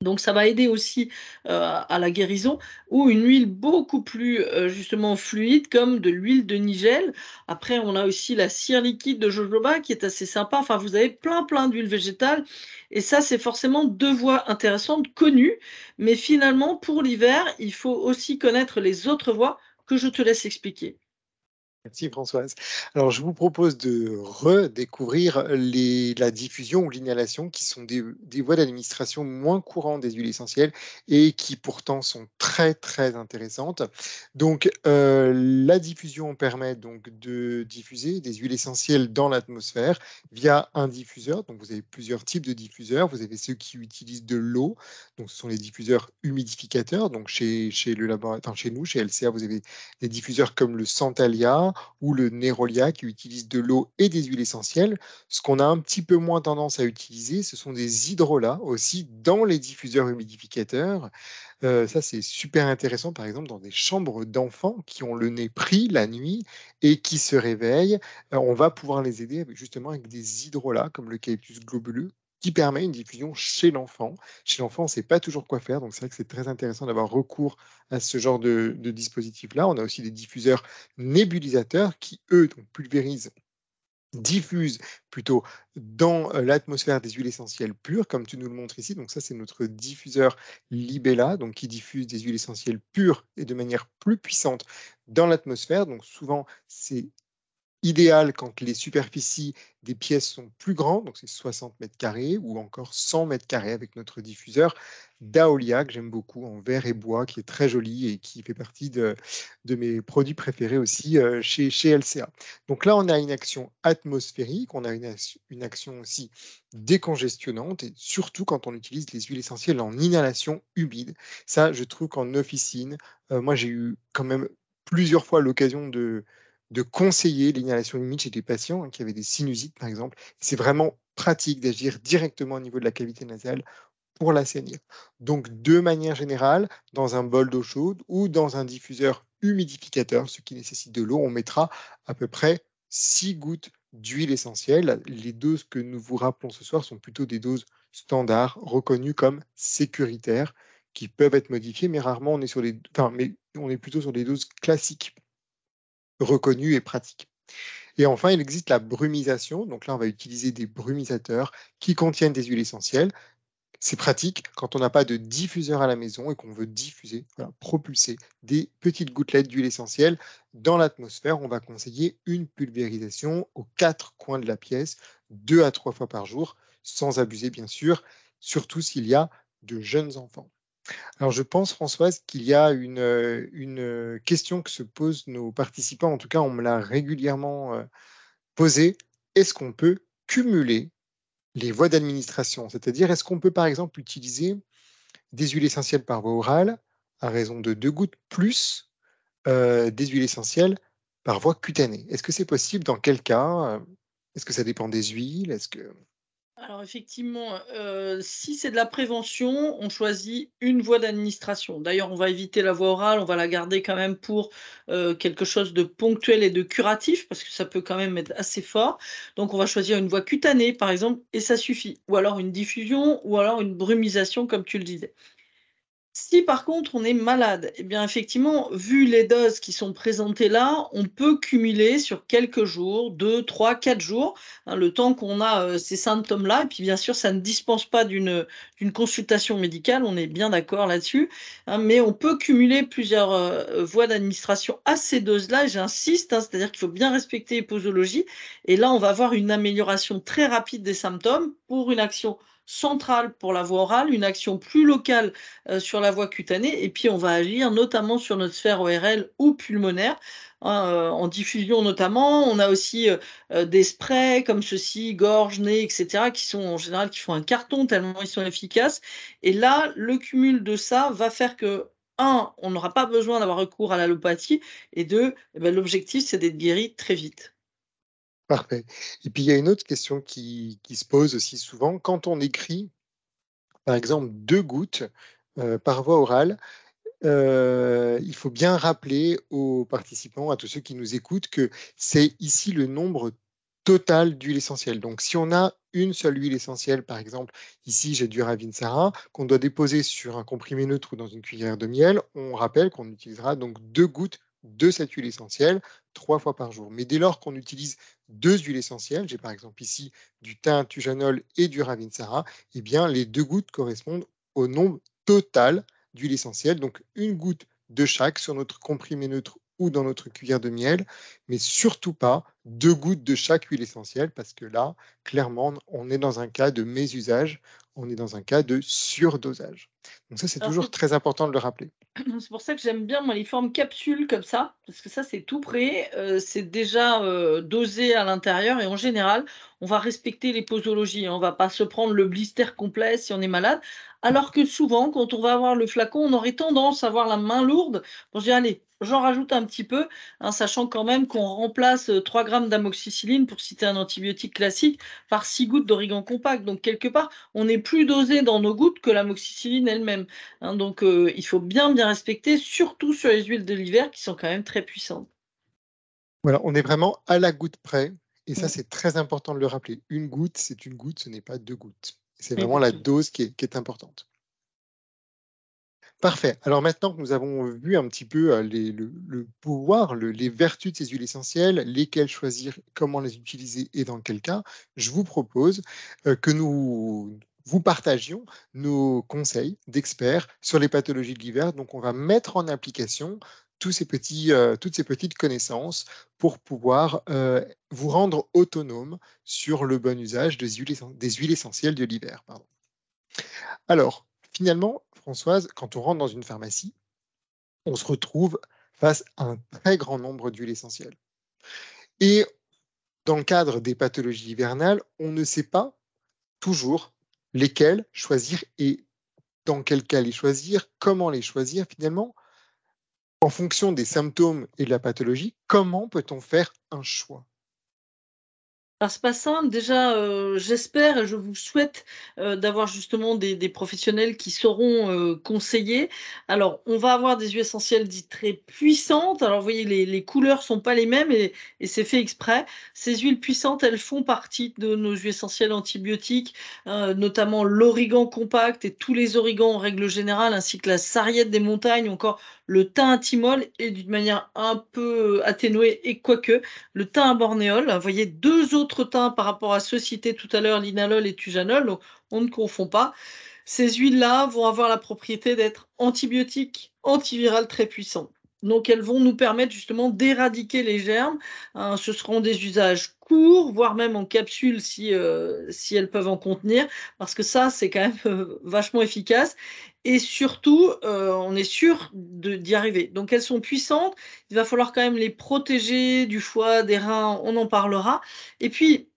Donc ça va aider aussi, à la guérison ou une huile beaucoup plus, justement fluide comme de l'huile de nigel. Après on a aussi la cire liquide de jojoba qui est assez sympa. Enfin vous avez plein, plein d'huiles végétales et ça c'est forcément 2 voies intéressantes, connues. Mais finalement pour l'hiver, il faut aussi connaître les autres voies que je te laisse expliquer. Merci Françoise. Alors je vous propose de redécouvrir la diffusion ou l'inhalation qui sont des voies d'administration moins courantes des huiles essentielles et qui pourtant sont très très intéressantes. Donc la diffusion permet donc de diffuser des huiles essentielles dans l'atmosphère via un diffuseur. Donc vous avez plusieurs types de diffuseurs. Vous avez ceux qui utilisent de l'eau, donc ce sont les diffuseurs humidificateurs. Donc chez le laboratoire, chez nous, chez LCA, vous avez des diffuseurs comme le Santalia ou le Nerolia qui utilisent de l'eau et des huiles essentielles. Ce qu'on a un petit peu moins tendance à utiliser, ce sont des hydrolats aussi dans les diffuseurs humidificateurs. Ça, c'est super intéressant, par exemple, dans des chambres d'enfants qui ont le nez pris la nuit et qui se réveillent. On va pouvoir les aider avec, justement avec des hydrolats comme le Calyptus globuleux qui permet une diffusion chez l'enfant. Chez l'enfant, on ne sait pas toujours quoi faire, donc c'est vrai que c'est très intéressant d'avoir recours à ce genre de dispositif-là. On a aussi des diffuseurs nébulisateurs qui, eux, donc pulvérisent diffusent plutôt dans l'atmosphère des huiles essentielles pures, comme tu nous le montres ici. Donc ça, c'est notre diffuseur Libella, donc qui diffuse des huiles essentielles pures et de manière plus puissante dans l'atmosphère. Donc souvent, c'est idéal quand les superficies des pièces sont plus grandes, donc c'est 60 mètres carrés ou encore 100 mètres carrés avec notre diffuseur Daolia que j'aime beaucoup en verre et bois, qui est très joli et qui fait partie de mes produits préférés aussi chez LCA. Donc là, on a une action atmosphérique, on a une action aussi décongestionnante et surtout quand on utilise les huiles essentielles en inhalation humide. Ça, je trouve qu'en officine, moi j'ai eu quand même plusieurs fois l'occasion de conseiller l'inhalation humide chez des patients qui avaient des sinusites, par exemple. C'est vraiment pratique d'agir directement au niveau de la cavité nasale pour l'assainir. Donc, de manière générale, dans un bol d'eau chaude ou dans un diffuseur humidificateur, ce qui nécessite de l'eau. On mettra à peu près 6 gouttes d'huile essentielle. Les doses que nous vous rappelons ce soir sont plutôt des doses standards, reconnues comme sécuritaires, qui peuvent être modifiées, mais rarement on est sur mais on est plutôt sur des doses classiques, reconnues et pratiques. Et enfin, il existe la brumisation. Donc là, on va utiliser des brumisateurs qui contiennent des huiles essentielles. C'est pratique quand on n'a pas de diffuseur à la maison et qu'on veut diffuser, voilà, propulser des petites gouttelettes d'huile essentielle dans l'atmosphère. On va conseiller une pulvérisation aux 4 coins de la pièce, 2 à 3 fois par jour, sans abuser bien sûr, surtout s'il y a de jeunes enfants. Alors je pense, Françoise, qu'il y a une question que se posent nos participants. En tout cas, on me l'a régulièrement posée. Est-ce qu'on peut cumuler les voies d'administration? C'est-à-dire, est-ce qu'on peut, par exemple, utiliser des huiles essentielles par voie orale à raison de 2 gouttes plus des huiles essentielles par voie cutanée? Est-ce que c'est possible? Dans quel cas? Est-ce que ça dépend des huiles? Est-ce que Alors effectivement, si c'est de la prévention, on choisit une voie d'administration. D'ailleurs, on va éviter la voie orale, on va la garder quand même pour, quelque chose de ponctuel et de curatif, parce que ça peut quand même être assez fort. Donc on va choisir une voie cutanée, par exemple, et ça suffit. Ou alors une diffusion, ou alors une brumisation, comme tu le disais. Si par contre on est malade, eh bien effectivement, vu les doses qui sont présentées là, on peut cumuler sur quelques jours, 2, 3, 4 jours, hein, le temps qu'on a, ces symptômes-là et puis bien sûr ça ne dispense pas d'une consultation médicale, on est bien d'accord là-dessus, hein, mais on peut cumuler plusieurs, voies d'administration à ces doses-là et j'insiste, hein, c'est-à-dire qu'il faut bien respecter les posologies et là on va avoir une amélioration très rapide des symptômes pour une action centrale pour la voie orale, une action plus locale sur la voie cutanée et puis on va agir notamment sur notre sphère ORL ou pulmonaire, hein, en diffusion notamment. On a aussi, des sprays comme ceux-ci, gorge, nez et cetera, qui sont en général qui font un carton tellement ils sont efficaces et là, le cumul de ça va faire que, un, on n'aura pas besoin d'avoir recours à l'allopathie et 2, eh bah, l'objectif, c'est d'être guéri très vite. parfait. Et puis il y a une autre question qui se pose aussi souvent. Quand on écrit, par exemple, 2 gouttes, par voie orale, il faut bien rappeler aux participants, à tous ceux qui nous écoutent, que c'est ici le nombre total d'huile essentielle. Donc, si on a une seule huile essentielle, par exemple, ici j'ai du Ravinsara, qu'on doit déposer sur un comprimé neutre ou dans une cuillère de miel, on rappelle qu'on utilisera donc 2 gouttes de cette huile essentielle 3 fois par jour. Mais dès lors qu'on utilise 2 huiles essentielles, j'ai par exemple ici du thym, tujanol et du Ravinsara, eh bien les 2 gouttes correspondent au nombre total d'huile essentielle, donc une goutte de chaque sur notre comprimé neutre ou dans notre cuillère de miel, mais surtout pas 2 gouttes de chaque huile essentielle parce que là, clairement, on est dans un cas de mésusage, on est dans un cas de surdosage. Donc ça, c'est Alors toujours c'est très important de le rappeler. C'est pour ça que j'aime bien moi les formes capsules comme ça, parce que ça c'est tout prêt, c'est déjà, dosé à l'intérieur et en général, on va respecter les posologies, hein. On va pas se prendre le blister complet si on est malade. Alors que souvent, quand on va avoir le flacon, on aurait tendance à avoir la main lourde pour se dire: «Allez, j'en rajoute un petit peu», hein, sachant quand même qu'on remplace, 3 grammes d'amoxicilline, pour citer un antibiotique classique, par 6 gouttes d'origan compact. Donc quelque part, on est plus dosé dans nos gouttes que l'amoxicilline elle-même. Hein, donc il faut bien, bien respecter, surtout sur les huiles de l'hiver qui sont quand même très puissantes. Voilà, on est vraiment à la goutte près et ça, Mmh, c'est très important de le rappeler. Une goutte, c'est une goutte, ce n'est pas 2 gouttes. C'est vraiment la effectivement. dose qui est importante. Parfait. Alors maintenant que nous avons vu un petit peu le pouvoir, les vertus de ces huiles essentielles, lesquelles choisir, comment les utiliser et dans quel cas, je vous propose que nous vous partagions nos conseils d'experts sur les pathologies de l'hiver. Donc on va mettre en application toutes ces petites connaissances pour pouvoir vous rendre autonome sur le bon usage des huiles essentielles de l'hiver. Pardon. Alors, finalement, Françoise, quand on rentre dans une pharmacie, on se retrouve face à un très grand nombre d'huiles essentielles. Et dans le cadre des pathologies hivernales, on ne sait pas toujours lesquelles choisir et dans quel cas les choisir, comment les choisir finalement. En fonction des symptômes et de la pathologie, comment peut-on faire un choix? Alors c'est pas simple. Déjà, j'espère et je vous souhaite, d'avoir justement des professionnels qui sauront, conseiller. Alors, on va avoir des huiles essentielles dites très puissantes. Alors vous voyez, les couleurs sont pas les mêmes et c'est fait exprès. Ces huiles puissantes, elles font partie de nos huiles essentielles antibiotiques, notamment l'origan compact et tous les origans en règle générale, ainsi que la sarriette des montagnes, ou encore le thym à thymol et d'une manière un peu atténuée et quoique, le thym à bornéol. Vous voyez 2 autres thym par rapport à ceux cités tout à l'heure, linalol et tujanol, donc on ne confond pas. Ces huiles-là vont avoir la propriété d'être antibiotiques, antivirales très puissants. Donc elles vont nous permettre justement d'éradiquer les germes, hein. Ce seront des usages courts, voire même en capsule si elles peuvent en contenir, parce que ça, c'est quand même, vachement efficace et surtout, on est sûr d'y arriver. Donc elles sont puissantes, il va falloir quand même les protéger du foie, des reins, on en parlera et puis,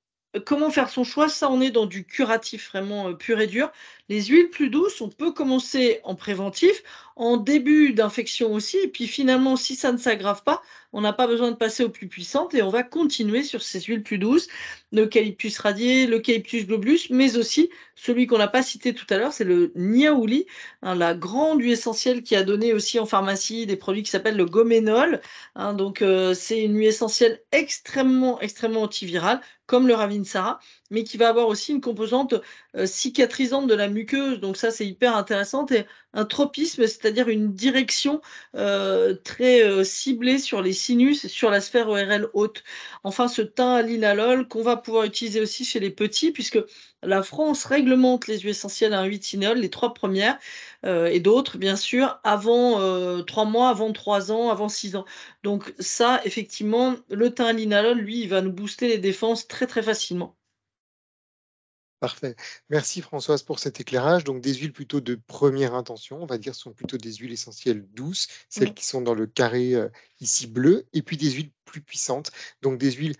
comment faire son choix? Ça, on est dans du curatif vraiment, pur et dur. Les huiles plus douces, on peut commencer en préventif, en début d'infection aussi et puis finalement, si ça ne s'aggrave pas, on n'a pas besoin de passer aux plus puissantes et on va continuer sur ces huiles plus douces, l'eucalyptus radié, l'eucalyptus globulus, mais aussi celui qu'on n'a pas cité tout à l'heure, c'est le niaouli, hein, la grande huile essentielle qui a donné aussi en pharmacie des produits qui s'appellent le goménol, hein. Donc c'est une huile essentielle extrêmement, extrêmement antivirale, comme le Ravinsara, mais qui va avoir aussi une composante, cicatrisante de la muqueuse. Donc ça, c'est hyper intéressant et un tropisme, c'est-à-dire une direction, très, ciblée sur les sinus et sur la sphère ORL haute. Enfin, ce thym à linalol qu'on va pouvoir utiliser aussi chez les petits puisque la France réglemente les huiles essentielles à 1,8 cinéole, les 3 premières, et d'autres bien sûr avant, 3 mois, avant 3 ans, avant 6 ans. Donc ça, effectivement, le thym à linalol, lui, il va nous booster les défenses très, très facilement. Parfait. Merci Françoise pour cet éclairage. Donc des huiles plutôt de première intention, on va dire, sont plutôt des huiles essentielles douces, celles Mmh. qui sont dans le carré ici bleu, et puis des huiles plus puissantes, donc des huiles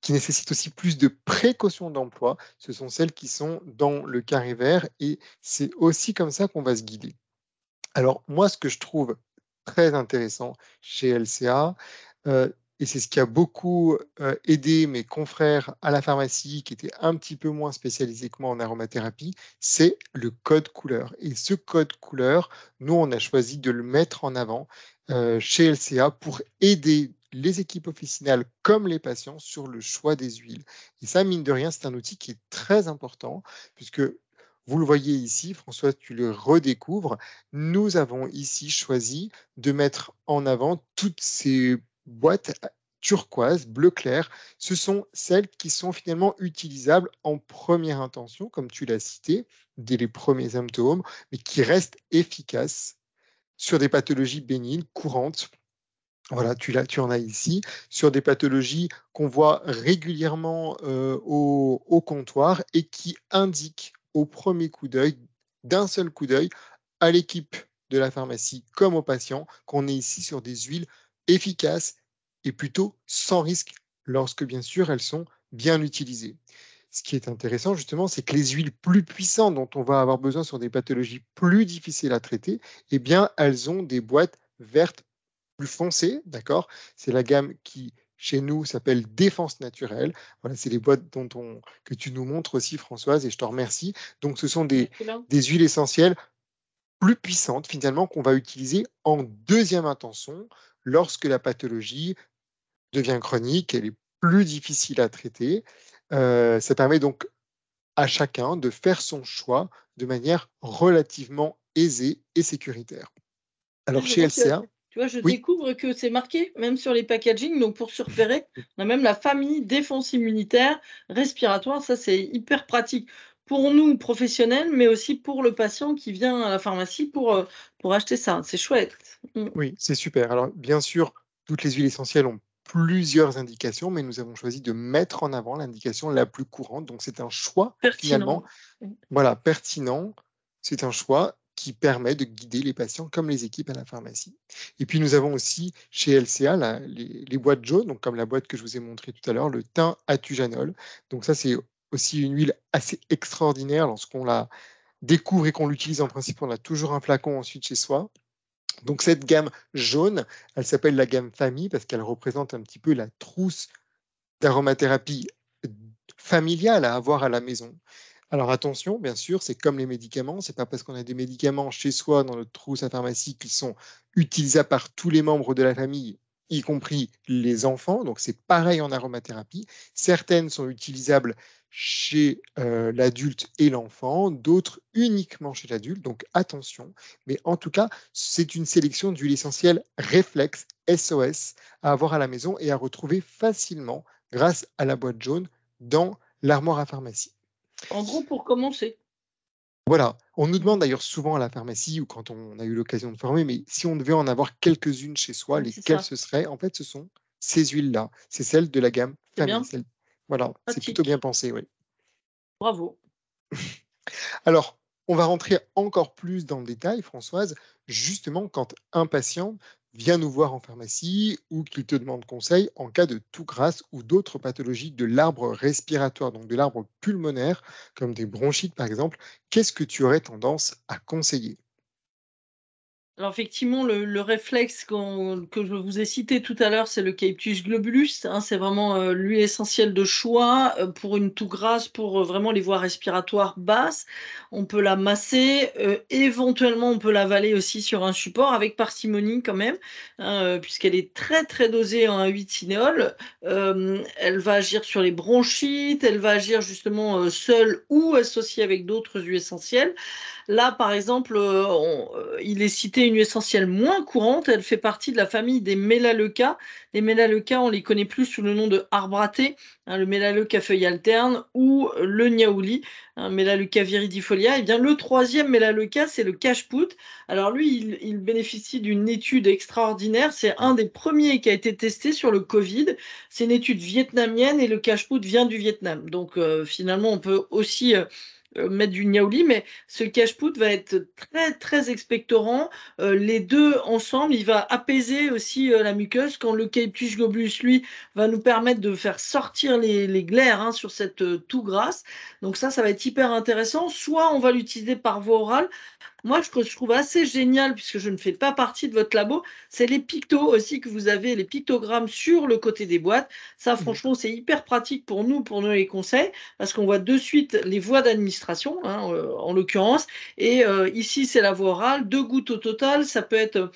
qui nécessitent aussi plus de précautions d'emploi. Ce sont celles qui sont dans le carré vert, et c'est aussi comme ça qu'on va se guider. Alors moi, ce que je trouve très intéressant chez LCA, et c'est ce qui a beaucoup, aidé mes confrères à la pharmacie qui étaient un petit peu moins spécialisés que moi en aromathérapie, c'est le code couleur, et ce code couleur, nous, on a choisi de le mettre en avant, chez LCA pour aider les équipes officinales comme les patients sur le choix des huiles, et ça, mine de rien, c'est un outil qui est très important puisque vous le voyez ici, Françoise, tu le redécouvres, nous avons ici choisi de mettre en avant toutes ces boîtes turquoise, bleu clair. Ce sont celles qui sont finalement utilisables en première intention, comme tu l'as cité, dès les premiers symptômes, mais qui restent efficaces sur des pathologies bénignes courantes. Voilà, tu en as ici, sur des pathologies qu'on voit régulièrement au comptoir et qui indiquent au premier coup d'œil, d'un seul coup d'œil, à l'équipe de la pharmacie comme aux patients, qu'on est ici sur des huiles efficaces et plutôt sans risque, lorsque bien sûr elles sont bien utilisées. Ce qui est intéressant justement, c'est que les huiles plus puissantes dont on va avoir besoin sur des pathologies plus difficiles à traiter, eh bien elles ont des boîtes vertes plus foncé, d'accord? C'est la gamme qui, chez nous, s'appelle Défense naturelle. Voilà, c'est les boîtes que tu nous montres aussi, Françoise, et je te remercie. Donc, ce sont Excellent. des huiles essentielles plus puissantes, finalement, qu'on va utiliser en deuxième intention lorsque la pathologie devient chronique, elle est plus difficile à traiter. Ça permet donc à chacun de faire son choix de manière relativement aisée et sécuritaire. Ah, Alors, je chez vois que LCA, tu vois, je oui. découvre que c'est marqué même sur les packagings, donc pour se repérer, on a même la famille défense immunitaire, respiratoire, ça c'est hyper pratique pour nous professionnels, mais aussi pour le patient qui vient à la pharmacie pour acheter ça. C'est chouette. Mmh. Oui, c'est super. Alors, bien sûr, toutes les huiles essentielles ont plusieurs indications, mais nous avons choisi de mettre en avant l'indication la plus courante. Donc, c'est un choix finalement, Pertinent. Mmh. voilà, pertinent. C'est un choix qui permet de guider les patients comme les équipes à la pharmacie. Et puis, nous avons aussi chez LCA les boîtes jaunes, donc comme la boîte que je vous ai montrée tout à l'heure, le thym atujanol. Donc, ça, c'est aussi une huile assez extraordinaire lorsqu'on la découvre et qu'on l'utilise. En principe, on a toujours un flacon ensuite chez soi. Donc cette gamme jaune, elle s'appelle la gamme famille parce qu'elle représente un petit peu la trousse d'aromathérapie familial à avoir à la maison. Alors attention, bien sûr, c'est comme les médicaments, c'est pas parce qu'on a des médicaments chez soi dans notre trousse à pharmacie qui sont utilisables par tous les membres de la famille, y compris les enfants, donc c'est pareil en aromathérapie. Certaines sont utilisables chez, l'adulte et l'enfant, d'autres uniquement chez l'adulte, donc attention. Mais en tout cas, c'est une sélection d'huiles essentielles réflexe, SOS, à avoir à la maison et à retrouver facilement grâce à la boîte jaune dans l'armoire à pharmacie. En gros, pour commencer. Voilà, on nous demande Mmh. d'ailleurs souvent à la pharmacie ou quand on a eu l'occasion de former, mais si on devait en avoir quelques-unes chez soi, Ouais, c'est lesquelles ça, ce seraient? En fait, ce sont ces huiles-là. C'est celles de la gamme c'est famille. bien, Celles voilà, c'est plutôt bien pratique. pensé, oui. Bravo. Alors, on va rentrer encore plus dans le détail, Françoise, justement quand un patient vient nous voir en pharmacie ou qu'il te demande conseil en cas de toux grasse ou d'autres pathologies de l'arbre respiratoire, donc de l'arbre pulmonaire, comme des bronchites par exemple, qu'est-ce que tu aurais tendance à conseiller? Alors effectivement, le réflexe que je vous ai cité tout à l'heure, c'est le Caeptus globulus, hein. C'est vraiment, l'huile essentielle de choix, pour une toux grasse, pour, vraiment les voies respiratoires basses. On peut la masser, éventuellement, on peut l'avaler aussi sur un support avec parcimonie quand même, hein, puisqu'elle est très, très dosée en 1,8-cinéole. Elle va agir sur les bronchites, elle va agir justement, seule ou associée avec d'autres huiles essentielles. Là, par exemple, il est cité une huile essentielle moins courante, elle fait partie de la famille des mélaleucas. Les mélaleucas, on les connaît plus sous le nom de arbraté, hein, le mélaleuca feuille alterne ou le niaouli, hein, Melaleuca viridifolia. Et bien, le troisième mélaleuca, c'est le cache-pout. Alors lui, il bénéficie d'une étude extraordinaire. C'est un des premiers qui a été testé sur le Covid. C'est une étude vietnamienne et le cache-pout vient du Vietnam. Donc, finalement, on peut aussi mettre du niaouli, mais ce cache-pout va être très, très expectorant. Les 2 ensemble, il va apaiser aussi, la muqueuse quand le Caeptus globulus, lui, va nous permettre de faire sortir les glaires, hein, sur cette, toux grasse. Donc ça va être hyper intéressant. Soit on va l'utiliser par voie orale. Moi, ce que je trouve assez génial, puisque je ne fais pas partie de votre labo, c'est les pictos aussi que vous avez, les pictogrammes sur le côté des boîtes. Ça, Mmh. franchement, c'est hyper pratique pour nous les conseils, parce qu'on voit de suite les voies d'administration, hein, en l'occurrence. Et ici, c'est la voie orale, 2 gouttes au total. Ça peut être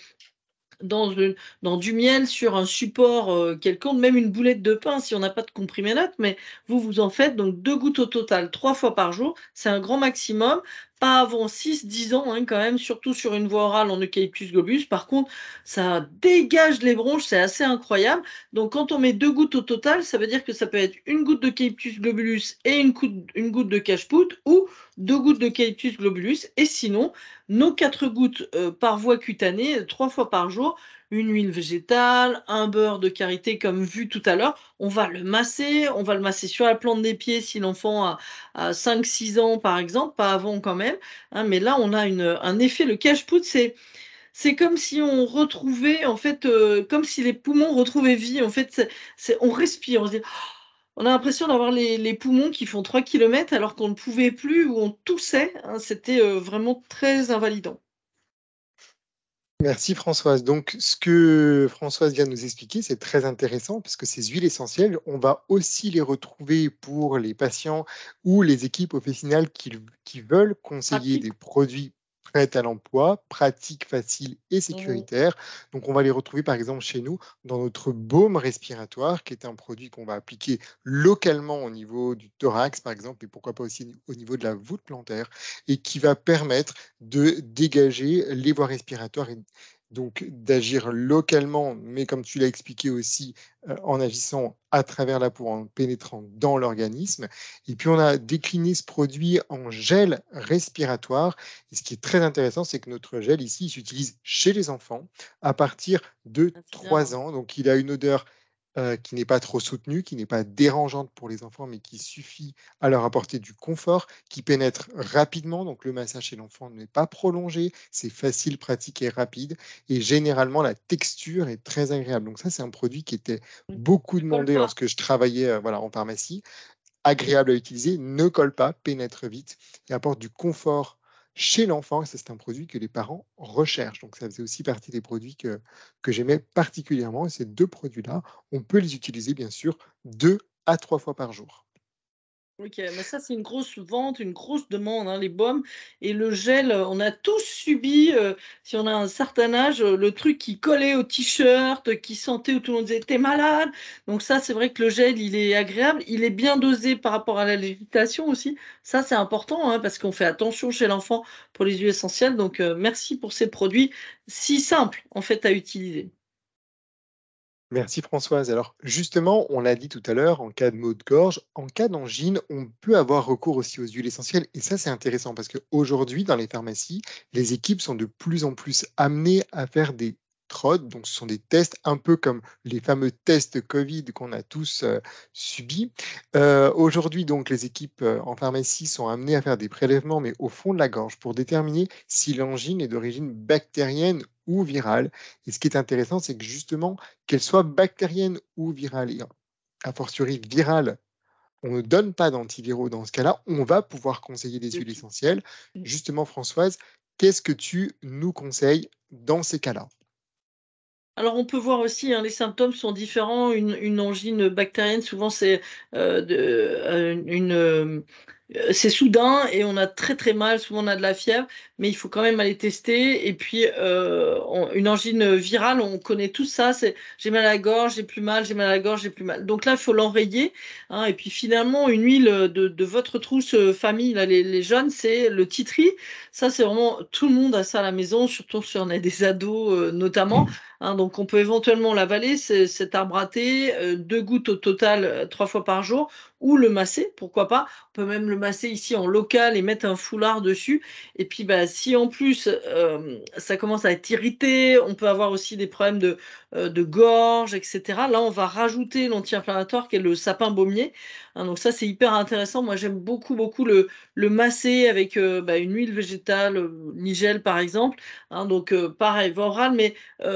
dans, dans du miel sur un support quelconque, même une boulette de pain si on n'a pas de comprimé notes, mais vous en faites donc 2 gouttes au total 3 fois par jour. C'est un grand maximum, pas avant 6 10 ans, hein, quand même, surtout sur une voie orale en Eucalyptus globulus. Par contre, ça dégage les bronches, c'est assez incroyable. Donc quand on met 2 gouttes au total, ça veut dire que ça peut être une goutte d'Eucalyptus globulus et une goutte de cache-pout, ou 2 gouttes d'Eucalyptus globulus. Et sinon, nos 4 gouttes par voie cutanée, 3 fois par jour, une huile végétale, un beurre de karité comme vu tout à l'heure. On va le masser sur la plante des pieds si l'enfant a 5 6 ans par exemple, pas avant quand même, hein. Mais là, on a un effet, le cache-poudre, c'est comme si on retrouvait en fait, comme si les poumons retrouvaient vie. En fait, on respire, on se dit: on a l'impression d'avoir les poumons qui font 3 kilomètres alors qu'on ne pouvait plus ou on toussait, hein. C'était, vraiment très invalidant. Merci Françoise. Donc ce que Françoise vient de nous expliquer, c'est très intéressant parce que ces huiles essentielles, on va aussi les retrouver pour les patients ou les équipes professionnelles qui veulent conseiller Pratique. des produits prêts à l'emploi, pratiques, faciles et Mmh. sécuritaires. Donc on va les retrouver par exemple chez nous dans notre baume respiratoire, qui est un produit qu'on va appliquer localement au niveau du thorax par exemple, et pourquoi pas aussi au niveau de la voûte plantaire, et qui va permettre de dégager les voies respiratoires et donc d'agir localement, mais comme tu l'as expliqué aussi, en agissant à travers la peau, en pénétrant dans l'organisme. Et puis on a décliné ce produit en gel respiratoire. Et ce qui est très intéressant, c'est que notre gel ici, il s'utilise chez les enfants à partir de Ah, c'est bien, 3 ouais. ans. Donc il a une odeur, qui n'est pas trop soutenue, qui n'est pas dérangeante pour les enfants, mais qui suffit à leur apporter du confort, qui pénètre rapidement. Donc le massage chez l'enfant n'est pas prolongé, c'est facile, pratique et rapide. Et généralement, la texture est très agréable. Donc ça, c'est un produit qui était Mmh. beaucoup Ne colle demandé pas. lorsque je travaillais, voilà, en pharmacie. Agréable à utiliser, ne colle pas, pénètre vite et apporte du confort chez l'enfant. Et ça, c'est un produit que les parents recherchent. Donc ça faisait aussi partie des produits que j'aimais particulièrement. Et ces 2 produits-là, on peut les utiliser bien sûr 2 à 3 fois par jour. OK, mais ça, c'est une grosse vente, une grosse demande, hein, les baumes et le gel, on a tous subi, si on a un certain âge, le truc qui collait au t-shirt, qui sentait où tout le monde disait: «Tu malade?» Donc ça, c'est vrai que le gel, il est agréable, il est bien dosé par rapport à la législation aussi. Ça, c'est important, hein, parce qu'on fait attention chez l'enfant pour les huiles essentielles, donc merci pour ces produits si simples, en fait, à utiliser. Merci Françoise. Alors justement, on l'a dit tout à l'heure, en cas de maux de gorge, en cas d'angine, on peut avoir recours aussi aux huiles essentielles. Et ça, c'est intéressant parce qu'aujourd'hui, dans les pharmacies, les équipes sont de plus en plus amenées à faire des TROD. Donc, ce sont des tests un peu comme les fameux tests Covid qu'on a tous subis. Aujourd'hui, donc, les équipes en pharmacie sont amenées à faire des prélèvements, mais au fond de la gorge, pour déterminer si l'angine est d'origine bactérienne ou virale. Et ce qui est intéressant, c'est que justement, qu'elle soit bactérienne ou virale, et a fortiori virale, on ne donne pas d'antiviraux dans ce cas-là, on va pouvoir conseiller des huiles essentielles. Justement, Françoise, qu'est-ce que tu nous conseilles dans ces cas-là? Alors on peut voir aussi, hein, les symptômes sont différents. Une angine bactérienne, souvent c'est, c'est soudain et on a très, très mal, souvent on a de la fièvre, mais il faut quand même aller tester et puis, on une angine virale, on connaît tout ça, c'est: «J'ai mal à la gorge, j'ai plus mal, j'ai mal à la gorge, j'ai plus mal». Donc là, il faut l'enrayer, hein et puis finalement une huile, de votre trousse, famille là, les jeunes, c'est le tea tree. Ça, c'est vraiment tout le monde a ça à la maison, surtout si on a des ados, notamment. Hein, donc on peut éventuellement l'avaler, cet arbre à thé, 2 gouttes au total, 3 fois par jour ou le masser, pourquoi pas. On peut même le masser ici en local et mettre un foulard dessus et puis, bah, si en plus, ça commence à être irrité, on peut avoir aussi des problèmes de gorge et cetera. Là, on va rajouter l'anti-inflammatoire qui est le sapin baumier, hein, donc ça, c'est hyper intéressant. Moi, j'aime beaucoup, beaucoup le masser avec, bah, une huile végétale, nigel par exemple, hein, donc pareil, voie orale mais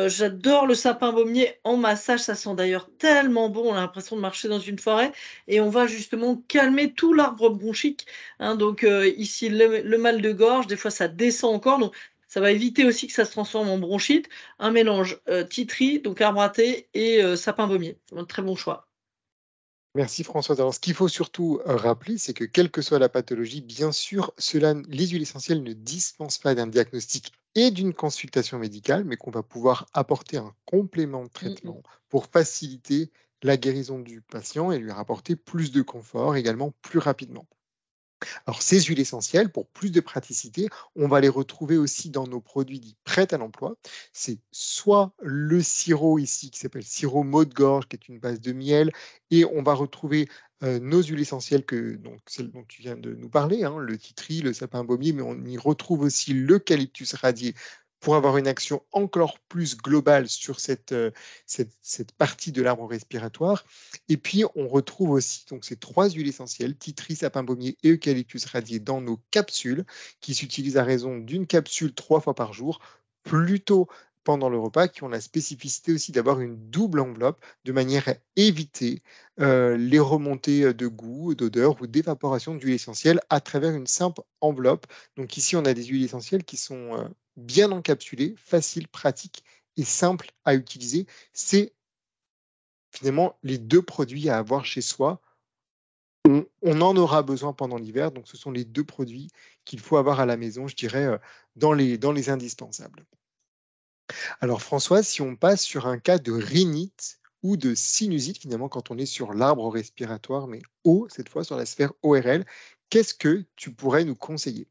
j'adore le sapin baumier en massage, ça sent d'ailleurs tellement bon, on a l'impression de marcher dans une forêt et on va justement calmer tout l'arbre bronchique, hein, donc ici le mal de gorge, des fois ça descend encore, donc ça va éviter aussi que ça se transforme en bronchite. Un mélange, tea donc arbre à thé et sapin baumier. Un très bon choix. Merci Françoise. Alors, ce qu'il faut surtout rappeler, c'est que quelle que soit la pathologie, bien sûr, les huiles essentielles ne dispensent pas d'un diagnostic et d'une consultation médicale, mais qu'on va pouvoir apporter un complément de Mmh mh. traitement pour faciliter la guérison du patient et lui rapporter plus de confort également plus rapidement. Alors, ces huiles essentielles, pour plus de praticité, on va les retrouver aussi dans nos produits dits prêts à l'emploi. C'est soit le sirop ici qui s'appelle sirop maux de gorge, qui est une base de miel, et on va retrouver nos huiles essentielles, donc celles dont tu viens de nous parler, hein, le titri, le sapin baumier, mais on y retrouve aussi l'eucalyptus radié pour avoir une action encore plus globale sur cette partie de l'arbre respiratoire. Et puis, on retrouve aussi donc ces 3 huiles essentielles, titri, sapin baumier et eucalyptus radié dans nos capsules, qui s'utilisent à raison d'une capsule 3 fois par jour, plutôt pendant le repas, qui ont la spécificité aussi d'avoir une double enveloppe, de manière à éviter, les remontées, de goût, d'odeur ou d'évaporation d'huile essentielle à travers une simple enveloppe. Donc ici, on a des huiles essentielles qui sont, bien encapsulées, faciles, pratiques et simples à utiliser. C'est finalement les 2 produits à avoir chez soi. On en aura besoin pendant l'hiver, donc ce sont les 2 produits qu'il faut avoir à la maison, je dirais, dans les indispensables. Alors Françoise, si on passe sur un cas de rhinite ou de sinusite, finalement, quand on est sur l'arbre respiratoire, mais haut, cette fois sur la sphère ORL, qu'est-ce que tu pourrais nous conseiller?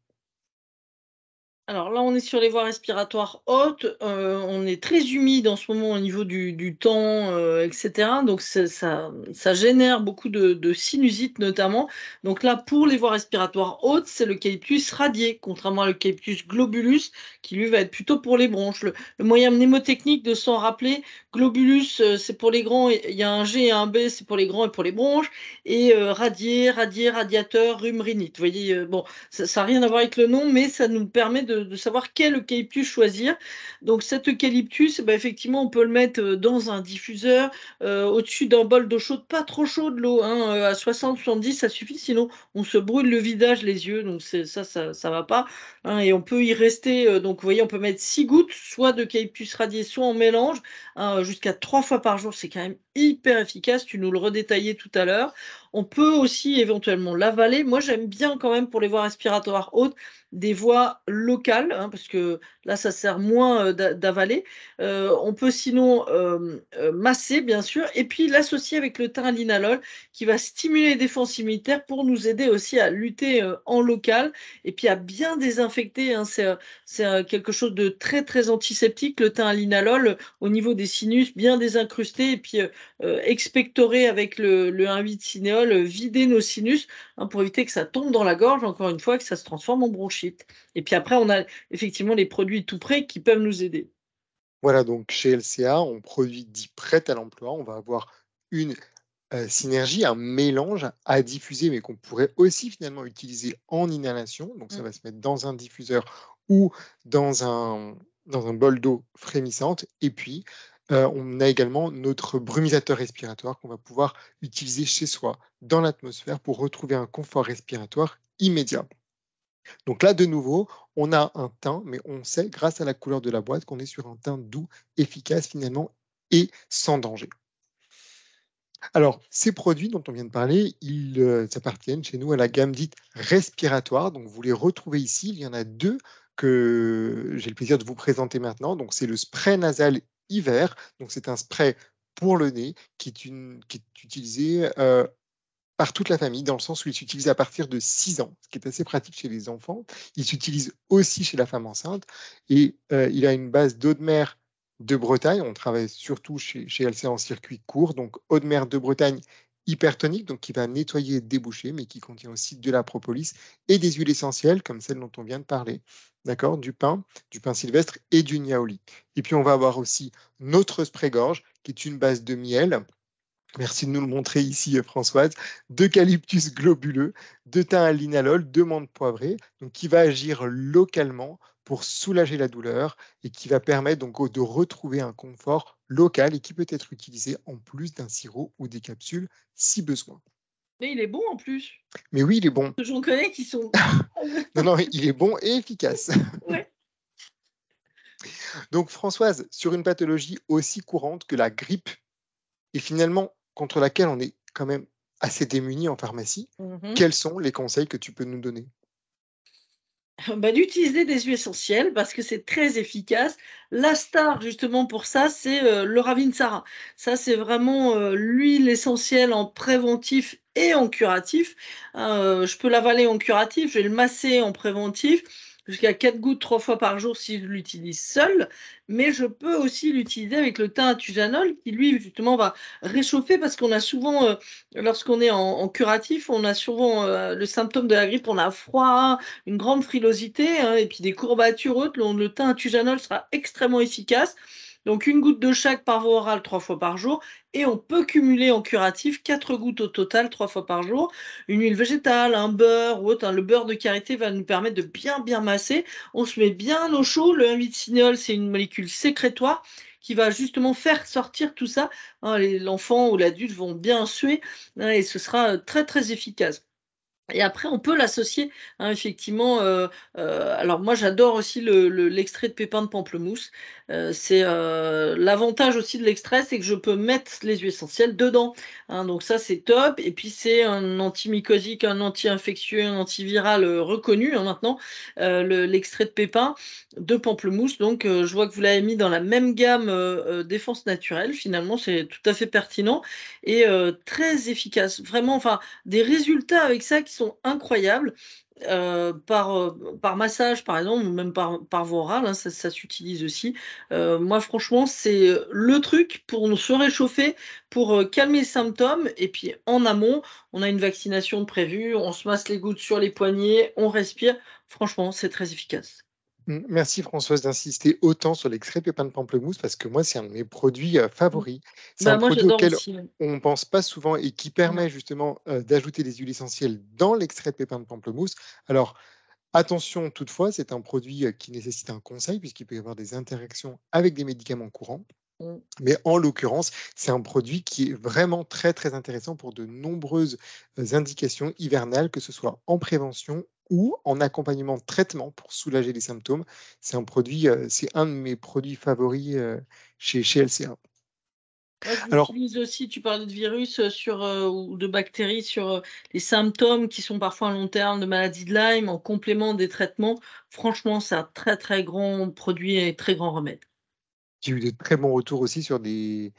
Alors là, on est sur les voies respiratoires hautes, on est très humide en ce moment au niveau du temps, et cetera, donc ça génère beaucoup de sinusite notamment. Donc là, pour les voies respiratoires hautes, c'est l'eucalyptus radié, contrairement à l'eucalyptus globulus qui lui va être plutôt pour les bronches. Le moyen mnémotechnique de s'en rappeler, globulus, c'est pour les grands et il y a un G et un B, c'est pour les grands et pour les bronches et radié, radiateur, rhume, rhinite. Vous voyez, bon, ça a rien à voir avec le nom, mais ça nous permet de savoir quel eucalyptus choisir. Donc cet eucalyptus, bah, effectivement, on peut le mettre, dans un diffuseur, au-dessus d'un bol d'eau chaude, pas trop chaude l'eau, hein, à 60-70 ça suffit, sinon on se brûle le visage, les yeux, donc c'est ça va pas, hein et on peut y rester, donc vous voyez, on peut mettre 6 gouttes, soit d'eucalyptus radié, soit en mélange, hein, jusqu'à 3 fois par jour. C'est quand même hyper efficace, tu nous le redétaillais tout à l'heure. On peut aussi éventuellement l'avaler. Moi, j'aime bien quand même pour les voies respiratoires hautes, des voies locales, hein, parce que là, ça sert moins, d'avaler. On peut sinon, masser bien sûr et puis l'associer avec le thym linalol qui va stimuler les défenses immunitaires pour nous aider aussi à lutter, en local et puis à bien désinfecter, hein. C'est quelque chose de très, très antiseptique, le thym linalol, au niveau des sinus, bien désincrusté et puis, expectorer avec le 1,8-cinéole, vider nos sinus, hein, pour éviter que ça tombe dans la gorge, encore une fois, que ça se transforme en bronchite. Et puis après, on a effectivement les produits tout prêts qui peuvent nous aider. Voilà, donc chez LCA, on produit dits prêts à l'emploi. On va avoir une synergie, un mélange à diffuser, mais qu'on pourrait aussi finalement utiliser en inhalation. Donc ça Mmh. va se mettre dans un diffuseur ou dans un bol d'eau frémissante. Et puis, on a également notre brumisateur respiratoire qu'on va pouvoir utiliser chez soi, dans l'atmosphère, pour retrouver un confort respiratoire immédiat. Donc là, de nouveau, on a un thym, mais on sait, grâce à la couleur de la boîte, qu'on est sur un thym doux, efficace finalement et sans danger. Alors, ces produits dont on vient de parler, ils appartiennent chez nous à la gamme dite respiratoire. Donc, vous les retrouvez ici. Il y en a deux que j'ai le plaisir de vous présenter maintenant. Donc, c'est le spray nasal hiver. Donc, c'est un spray pour le nez qui est utilisé par toute la famille, dans le sens où il s'utilise à partir de 6 ans, ce qui est assez pratique chez les enfants. Il s'utilise aussi chez la femme enceinte et il a une base d'eau de mer de Bretagne. On travaille surtout chez LCA en circuit court, donc eau de mer de Bretagne hypertonique, donc qui va nettoyer et déboucher, mais qui contient aussi de la propolis et des huiles essentielles, comme celle dont on vient de parler, d'accord, du pin sylvestre et du niaouli. Et puis on va avoir aussi notre spray-gorge, qui est une base de miel. Merci de nous le montrer ici, Françoise. D'eucalyptus globuleux, de thym à linalol, de menthe poivrée, donc qui va agir localement pour soulager la douleur et qui va permettre donc de retrouver un confort local et qui peut être utilisé en plus d'un sirop ou des capsules si besoin. Mais il est bon en plus. Mais oui, il est bon. J'en connais qui sont Non, non, il est bon et efficace. ouais. Donc Françoise, sur une pathologie aussi courante que la grippe et finalement contre laquelle on est quand même assez démuni en pharmacie, Mmh. quels sont les conseils que tu peux nous donner? Bah, d'utiliser des huiles essentielles parce que c'est très efficace. La star justement pour ça, c'est, le Ravinsara. Ça, c'est vraiment, l'huile essentielle en préventif et en curatif. Hein, je peux l'avaler en curatif, je vais le masser en préventif, jusqu'à 4 gouttes 3 fois par jour si je l'utilise seul. Mais je peux aussi l'utiliser avec le thym à qui lui justement va réchauffer parce qu'on a souvent, lorsqu'on est en curatif, on a souvent, le symptôme de la grippe, on a froid, une grande frilosité, hein, et puis des courbatures hautes, le thym à sera extrêmement efficace. Donc une goutte de chaque par voie orale 3 fois par jour et on peut cumuler en curatif 4 gouttes au total 3 fois par jour. Une huile végétale, un beurre ou autre, hein, le beurre de karité va nous permettre de bien, bien masser. On se met bien au chaud. Le 1,8-cinéole, c'est une molécule sécrétoire qui va justement faire sortir tout ça, hein. L'enfant ou l'adulte vont bien suer, hein, et ce sera, très, très efficace. Et après, on peut l'associer, hein, effectivement, alors moi j'adore aussi l'extrait de pépins de pamplemousse. C'est, l'avantage aussi de l'extrait, c'est que je peux mettre les huiles essentielles dedans, hein, donc ça c'est top et puis c'est un antimycosique, un anti-infectieux, un antiviral, reconnu, hein, maintenant, l'extrait de pépins de pamplemousse donc je vois que vous l'avez mis dans la même gamme, défense naturelle. Finalement, c'est tout à fait pertinent et très efficace. Vraiment, enfin, des résultats avec ça qui sont incroyables, par massage par exemple ou même par voie orale, hein, ça s'utilise aussi. Moi franchement c'est, le truc pour nous se réchauffer, pour, calmer les symptômes et puis en amont, on a une vaccination prévue, on se masse les gouttes sur les poignets, on respire. Franchement, c'est très efficace. Merci Françoise d'insister autant sur l'extrait de pépins de pamplemousse parce que moi, c'est un de mes produits, Mmh. favoris. C'est un Bah, moi produit j'adore auquel aussi, ouais. on ne pense pas souvent et qui Non. permet justement, d'ajouter des huiles essentielles dans l'extrait de pépins de pamplemousse. Alors attention toutefois, c'est un produit, qui nécessite un conseil puisqu'il peut y avoir des interactions avec des médicaments courants. Mmh. Mais en l'occurrence, c'est un produit qui est vraiment très, très intéressant pour de nombreuses, indications hivernales, que ce soit en prévention ou en accompagnement de traitement pour soulager les symptômes. C'est un produit, c'est un de mes produits favoris, chez LCA. Moi, je Alors, l'utilise aussi, tu parlais de virus, ou de bactéries sur, les symptômes qui sont parfois à long terme de maladie de Lyme en complément des traitements. Franchement, c'est un très, très grand produit et très grand remède. j'ai eu de très bons retours aussi sur des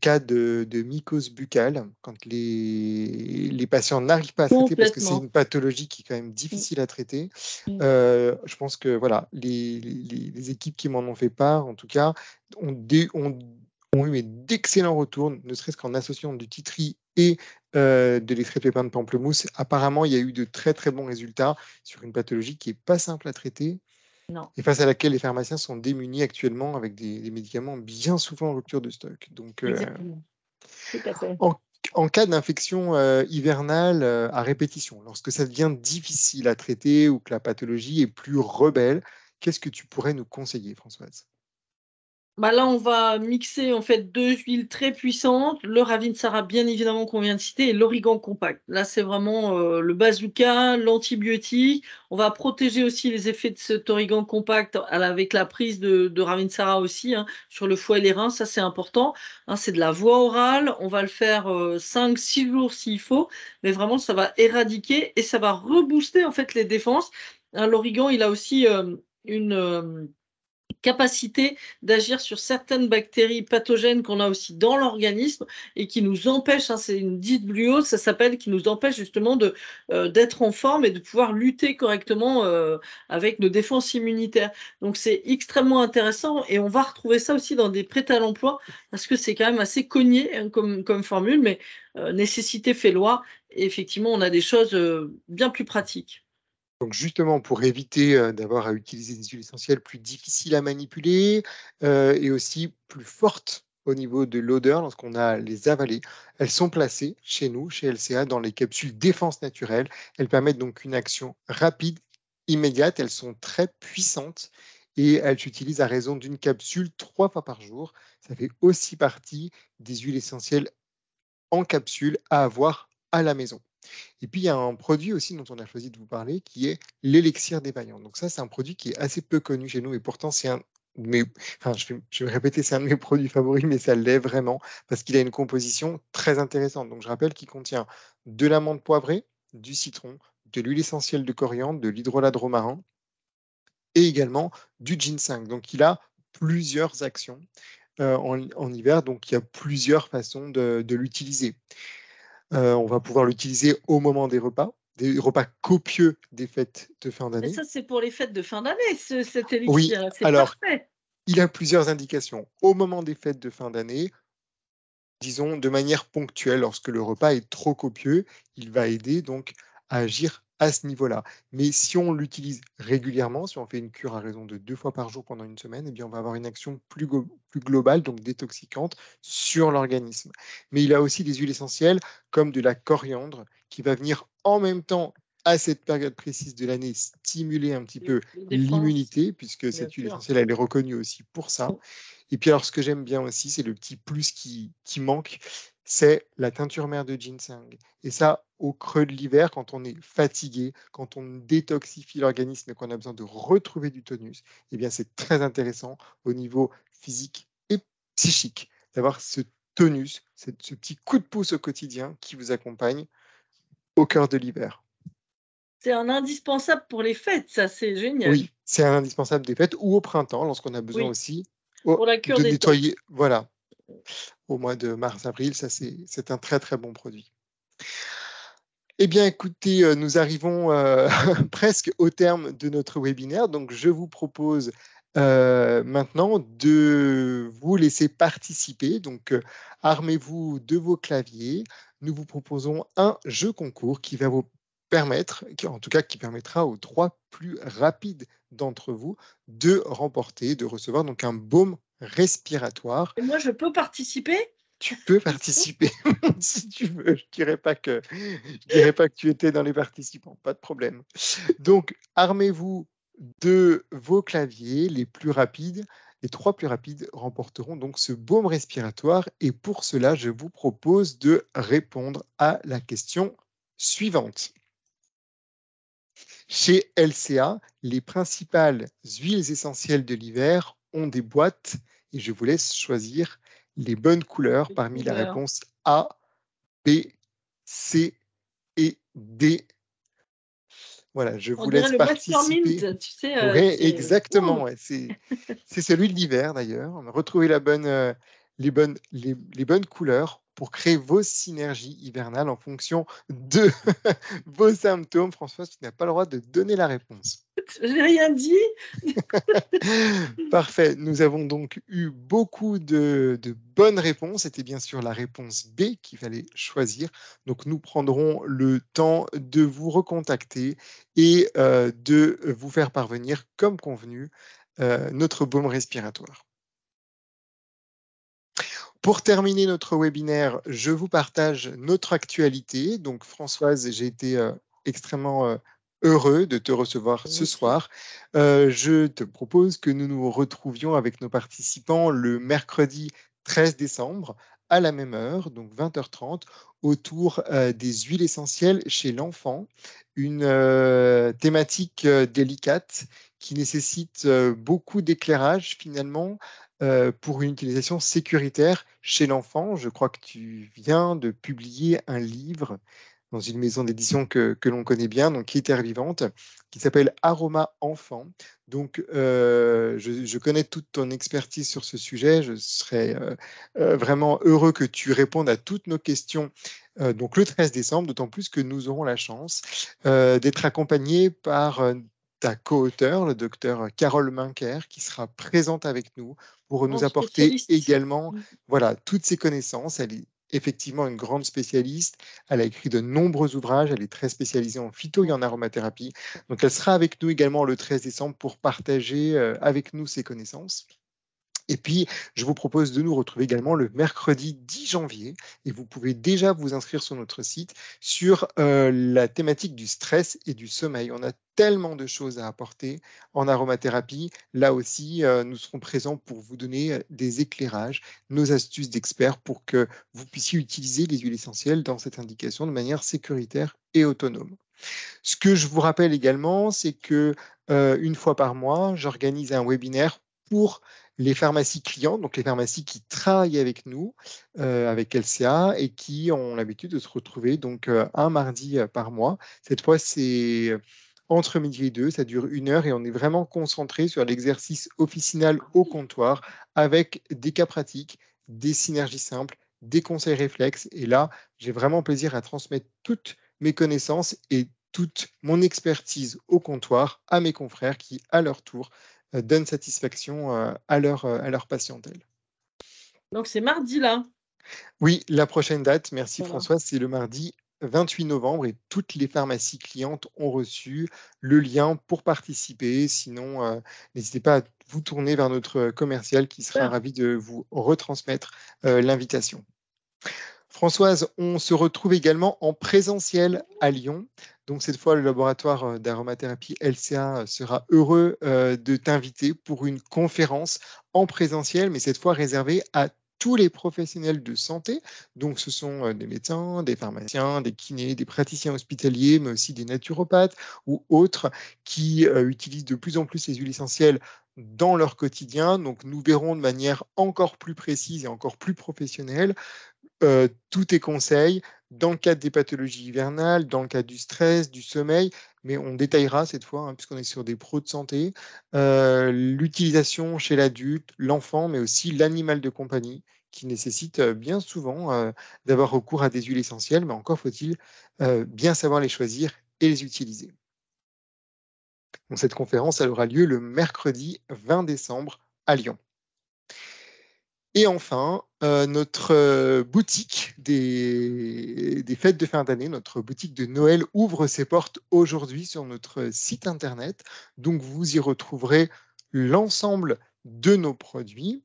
cas de mycose buccale, quand les patients n'arrivent pas à traiter parce que c'est Complètement. une pathologie qui est quand même Mmh, difficile à traiter. mmh. Je pense que voilà, les équipes qui m'en ont fait part, en tout cas, ont dé ont eu d'excellents retours, ne serait-ce qu'en associant du titri et de l'extrait de pépins de pamplemousse. Apparemment, il y a eu de très, très bons résultats sur une pathologie qui est pas simple à traiter Non, et face à laquelle les pharmaciens sont démunis actuellement avec des médicaments bien souvent en rupture de stock. Donc, exactement. Tout à fait. en en cas d'infection, hivernale, à répétition, lorsque ça devient difficile à traiter ou que la pathologie est plus rebelle, qu'est-ce que tu pourrais nous conseiller, Françoise? Bah, là, on va mixer en fait 2 huiles très puissantes, le Ravinsara bien évidemment qu'on vient de citer et l'origan compact. Là, c'est vraiment, le bazooka, l'antibiotique. On va protéger aussi les effets de cet origan compact avec la prise de Ravinsara aussi, hein, sur le foie et les reins, ça c'est important, hein. C'est de la voie orale, on va le faire, 5-6 jours s'il faut, mais vraiment ça va éradiquer et ça va rebooster en fait les défenses, hein. L'origan, il a aussi, capacité d'agir sur certaines bactéries pathogènes qu'on a aussi dans l'organisme et qui nous empêchent, hein, c'est une dysbiose, ça s'appelle, qui nous empêche justement d'être en forme et de pouvoir lutter correctement, avec nos défenses immunitaires. Donc c'est extrêmement intéressant et on va retrouver ça aussi dans des prêts à l'emploi parce que c'est quand même assez cogné, hein, comme formule, mais nécessité fait loi et effectivement on a des choses, bien plus pratiques. Donc justement pour éviter, d'avoir à utiliser des huiles essentielles plus difficiles à manipuler, et aussi plus fortes au niveau de l'odeur lorsqu'on a les avalées. Elles sont placées chez nous, chez LCA, dans les capsules défense naturelle. Elles permettent donc une action rapide, immédiate. Elles sont très puissantes et elles s'utilisent à raison d'une capsule 3 fois par jour. Ça fait aussi partie des huiles essentielles en capsule à avoir à la maison. Et puis, il y a un produit aussi dont on a choisi de vous parler, qui est l'élixir des vaillants. Donc ça, c'est un produit qui est assez peu connu chez nous et pourtant c'est un de mes enfin, je vais répéter, c'est un de mes produits favoris, mais ça l'est vraiment parce qu'il a une composition très intéressante. Donc je rappelle qu'il contient de l'amande poivrée, du citron, de l'huile essentielle de coriandre, de l'hydrolat de romarin et également du ginseng. Donc il a plusieurs actions, en hiver, donc il y a plusieurs façons de l'utiliser. On va pouvoir l'utiliser au moment des repas copieux des fêtes de fin Mais d'année. ça, c'est pour les fêtes de fin d'année, cet Oui, élixir, c'est alors, parfait. il a plusieurs indications. Au moment des fêtes de fin d'année, disons de manière ponctuelle, lorsque le repas est trop copieux, il va aider donc à agir à ce niveau-là. Mais si on l'utilise régulièrement, si on fait une cure à raison de 2 fois par jour pendant une semaine, eh bien, on va avoir une action plus globale, donc détoxicante, sur l'organisme. Mais il a aussi des huiles essentielles comme de la coriandre qui va venir en même temps à cette période précise de l'année stimuler un petit peu Les défenses, l'immunité, puisque bien cette huile sûr. essentielle, elle est reconnue aussi pour ça. Et puis alors, ce que j'aime bien aussi, c'est le petit plus qui manque, c'est la teinture mère de ginseng. Et ça, au creux de l'hiver, quand on est fatigué, quand on détoxifie l'organisme et qu'on a besoin de retrouver du tonus, eh bien, c'est très intéressant au niveau physique et psychique d'avoir ce tonus, ce petit coup de pouce au quotidien qui vous accompagne au cœur de l'hiver. C'est un indispensable pour les fêtes, ça, c'est génial. Oui, c'est un indispensable des fêtes ou au printemps, lorsqu'on a besoin Oui, aussi pour la cure de détox. nettoyer. Voilà, au mois de mars-avril, ça c'est un très très bon produit. Eh bien, écoutez, nous arrivons presque au terme de notre webinaire. Donc, je vous propose maintenant de vous laisser participer. Donc, armez-vous de vos claviers. Nous vous proposons un jeu concours qui va vous permettre, en tout cas qui permettra aux 3 plus rapides d'entre vous de remporter, de recevoir donc un baume respiratoire. Et moi, je peux participer? Tu peux participer si tu veux. Je dirais pas que tu étais dans les participants, pas de problème. Donc, armez-vous de vos claviers les plus rapides. Les 3 plus rapides remporteront donc ce baume respiratoire et pour cela, je vous propose de répondre à la question suivante. Chez LCA, les principales huiles essentielles de l'hiver ont des boîtes et je vous laisse choisir les bonnes couleurs Les parmi la couleurs. réponse A, B, C et D. Voilà, je On vous dirait laisse le Watermint, participer. tu sais, Oui, c'est exactement, ouh! ouais, c'est celui de l'hiver d'ailleurs. Retrouvez les bonnes couleurs pour créer vos synergies hivernales en fonction de vos symptômes. Françoise, tu n'as pas le droit de donner la réponse. J'ai rien dit. Parfait. Nous avons donc eu beaucoup de bonnes réponses. C'était bien sûr la réponse B qu'il fallait choisir. Donc, nous prendrons le temps de vous recontacter et de vous faire parvenir, comme convenu, notre baume respiratoire. Pour terminer notre webinaire, je vous partage notre actualité. Donc, Françoise, j'ai été extrêmement heureux de te recevoir Moi ce aussi. soir. Je te propose que nous nous retrouvions avec nos participants le mercredi 13 décembre à la même heure, donc 20h30, autour des huiles essentielles chez l'enfant. Une thématique délicate qui nécessite beaucoup d'éclairage finalement pour une utilisation sécuritaire chez l'enfant. Je crois que tu viens de publier un livre dans une maison d'édition que l'on connaît bien, donc qui est Terre Vivante, qui s'appelle Aroma Enfant. Donc, je connais toute ton expertise sur ce sujet. Je serais vraiment heureux que tu répondes à toutes nos questions donc le 13 décembre, d'autant plus que nous aurons la chance d'être accompagnés par ta co-auteure, le docteur Carole Minker, qui sera présente avec nous pour nous Grande apporter spécialiste. également voilà, toutes ses connaissances. Elle est effectivement une grande spécialiste. Elle a écrit de nombreux ouvrages. Elle est très spécialisée en phyto et en aromathérapie. Donc, elle sera avec nous également le 13 décembre pour partager avec nous ses connaissances. Et puis, je vous propose de nous retrouver également le mercredi 10 janvier. Et vous pouvez déjà vous inscrire sur notre site sur la thématique du stress et du sommeil. On a tellement de choses à apporter en aromathérapie. Là aussi, nous serons présents pour vous donner des éclairages, nos astuces d'experts pour que vous puissiez utiliser les huiles essentielles dans cette indication de manière sécuritaire et autonome. Ce que je vous rappelle également, c'est que une fois par mois, j'organise un webinaire pour les pharmacies clients, donc les pharmacies qui travaillent avec nous, avec LCA, et qui ont l'habitude de se retrouver donc un mardi par mois. Cette fois, c'est entre midi et deux, ça dure 1 heure et on est vraiment concentré sur l'exercice officinal au comptoir avec des cas pratiques, des synergies simples, des conseils réflexes. Et là, j'ai vraiment plaisir à transmettre toutes mes connaissances et toute mon expertise au comptoir à mes confrères qui, à leur tour, donnent satisfaction à leur patientèle. Donc c'est mardi là. Oui, la prochaine date, merci Voilà. François, c'est le mardi 28 novembre et toutes les pharmacies clientes ont reçu le lien pour participer. Sinon, n'hésitez pas à vous tourner vers notre commercial qui sera Super. ravi de vous retransmettre l'invitation. Françoise, on se retrouve également en présentiel à Lyon. Donc cette fois, le laboratoire d'aromathérapie LCA sera heureux de t'inviter pour une conférence en présentiel, mais cette fois réservée à tous les professionnels de santé. Donc ce sont des médecins, des pharmaciens, des kinés, des praticiens hospitaliers, mais aussi des naturopathes ou autres qui utilisent de plus en plus les huiles essentielles dans leur quotidien. Donc nous verrons de manière encore plus précise et encore plus professionnelle tous tes conseils dans le cadre des pathologies hivernales, dans le cadre du stress, du sommeil, mais on détaillera cette fois, hein, puisqu'on est sur des pros de santé, l'utilisation chez l'adulte, l'enfant, mais aussi l'animal de compagnie, qui nécessite bien souvent d'avoir recours à des huiles essentielles, mais encore faut-il bien savoir les choisir et les utiliser. Donc, cette conférence, elle aura lieu le mercredi 20 décembre à Lyon. Et enfin, notre boutique des fêtes de fin d'année, notre boutique de Noël ouvre ses portes aujourd'hui sur notre site internet. Donc, vous y retrouverez l'ensemble de nos produits.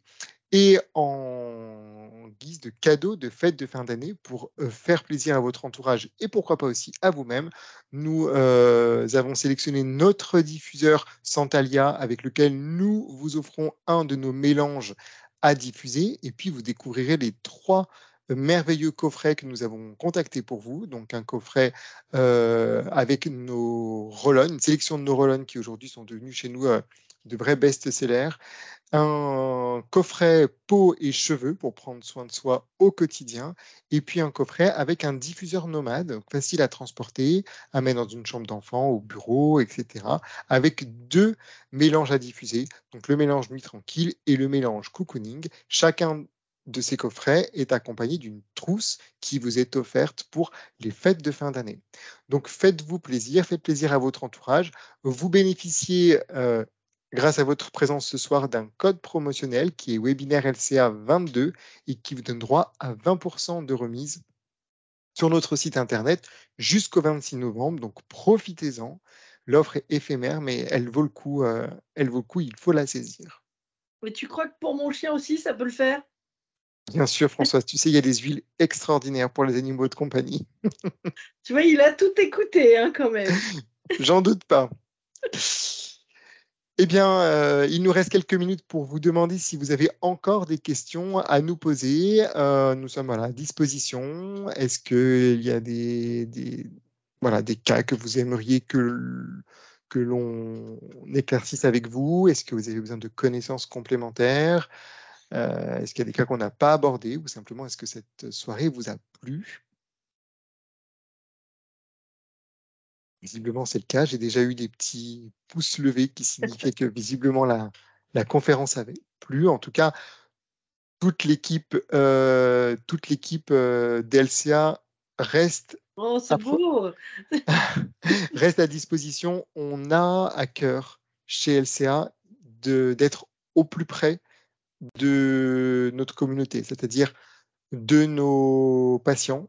Et en guise de cadeau de fête de fin d'année, pour faire plaisir à votre entourage et pourquoi pas aussi à vous-même, nous avons sélectionné notre diffuseur Santalia avec lequel nous vous offrons un de nos mélanges à diffuser. Et puis, vous découvrirez les 3 merveilleux coffrets que nous avons contactés pour vous. Donc, un coffret avec nos roll-on, une sélection de nos roll-on qui aujourd'hui sont devenus chez nous de vrais best-sellers. un coffret peau et cheveux pour prendre soin de soi au quotidien, et puis un coffret avec un diffuseur nomade, donc facile à transporter, à mettre dans une chambre d'enfant, au bureau, etc., avec 2 mélanges à diffuser, donc le mélange nuit tranquille et le mélange cocooning. Chacun de ces coffrets est accompagné d'une trousse qui vous est offerte pour les fêtes de fin d'année. Donc faites-vous plaisir, faites plaisir à votre entourage. Vous bénéficiez grâce à votre présence ce soir d'un code promotionnel qui est webinaire LCA 22 et qui vous donne droit à 20% de remise sur notre site internet jusqu'au 26 novembre. Donc profitez-en. L'offre est éphémère, mais elle vaut le coup, il faut la saisir. Mais tu crois que pour mon chien aussi, ça peut le faire? Bien sûr, Françoise, tu sais, il y a des huiles extraordinaires pour les animaux de compagnie. Tu vois, il a tout écouté, hein, quand même. J'en doute pas. Eh bien, il nous reste quelques minutes pour vous demander si vous avez encore des questions à nous poser. Nous sommes à la disposition. Est-ce qu'il y a voilà, des cas que vous aimeriez que l'on éclaircisse avec vous? Est-ce que vous avez besoin de connaissances complémentaires? Est-ce qu'il y a des cas qu'on n'a pas abordés ou simplement est-ce que cette soirée vous a plu? Visiblement, c'est le cas. J'ai déjà eu des petits pouces levés qui signifiaient que visiblement la conférence avait plu. En tout cas, toute l'équipe d'LCA reste Oh, c'est à, beau! reste à disposition. On a à cœur chez LCA d'être au plus près de notre communauté, c'est-à-dire de nos patients,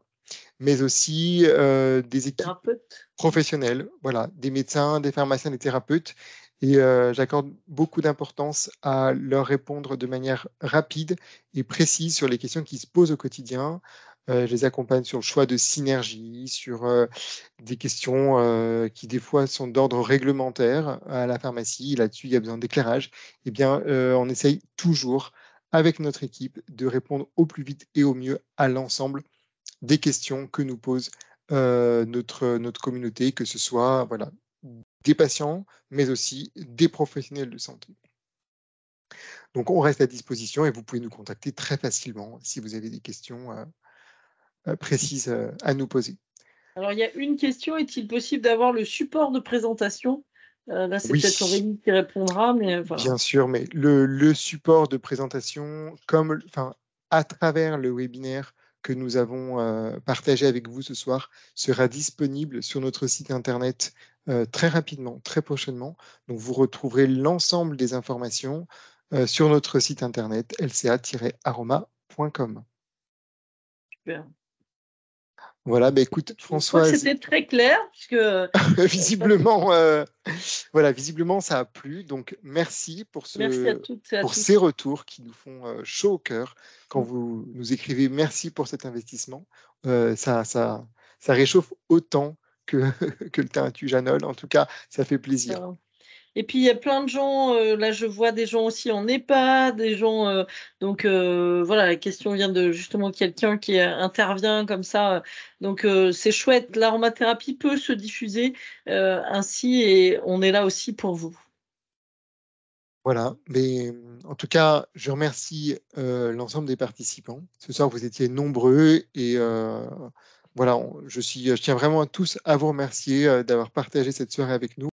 mais aussi des équipes Thérapeute. professionnels, voilà, des médecins, des pharmaciens, des thérapeutes. Et j'accorde beaucoup d'importance à leur répondre de manière rapide et précise sur les questions qui se posent au quotidien. Je les accompagne sur le choix de synergie, sur des questions qui des fois sont d'ordre réglementaire à la pharmacie. Là-dessus, il y a besoin d'éclairage. Eh bien, on essaye toujours, avec notre équipe, de répondre au plus vite et au mieux à l'ensemble des questions que nous pose notre communauté, que ce soit voilà, des patients, mais aussi des professionnels de santé. Donc, on reste à disposition et vous pouvez nous contacter très facilement si vous avez des questions précises à nous poser. Alors, il y a une question: est-il possible d'avoir le support de présentation? Là, c'est Oui, peut-être Aurélie qui répondra, mais voilà. bien sûr, mais le support de présentation, enfin, à travers le webinaire que nous avons partagé avec vous ce soir, sera disponible sur notre site internet très rapidement, très prochainement. Donc, vous retrouverez l'ensemble des informations sur notre site internet lca-aroma.com. Super. Voilà, bah, écoute, Je crois que Françoise, c'était très clair puisque, visiblement, voilà, visiblement, ça a plu. Donc, merci merci à toutes et à pour ces tous. retours qui nous font chaud au cœur quand Mmh. vous nous écrivez merci pour cet investissement. Ça réchauffe autant que, que le théintujanol. En tout cas, ça fait plaisir. Voilà. Et puis il y a plein de gens, là je vois des gens aussi en EHPAD, des gens, donc voilà, la question vient de justement quelqu'un qui intervient comme ça, donc c'est chouette. L'aromathérapie peut se diffuser, ainsi, et on est là aussi pour vous. Voilà, mais en tout cas, je remercie l'ensemble des participants. Ce soir, vous étiez nombreux et voilà, je tiens vraiment à tous à vous remercier d'avoir partagé cette soirée avec nous.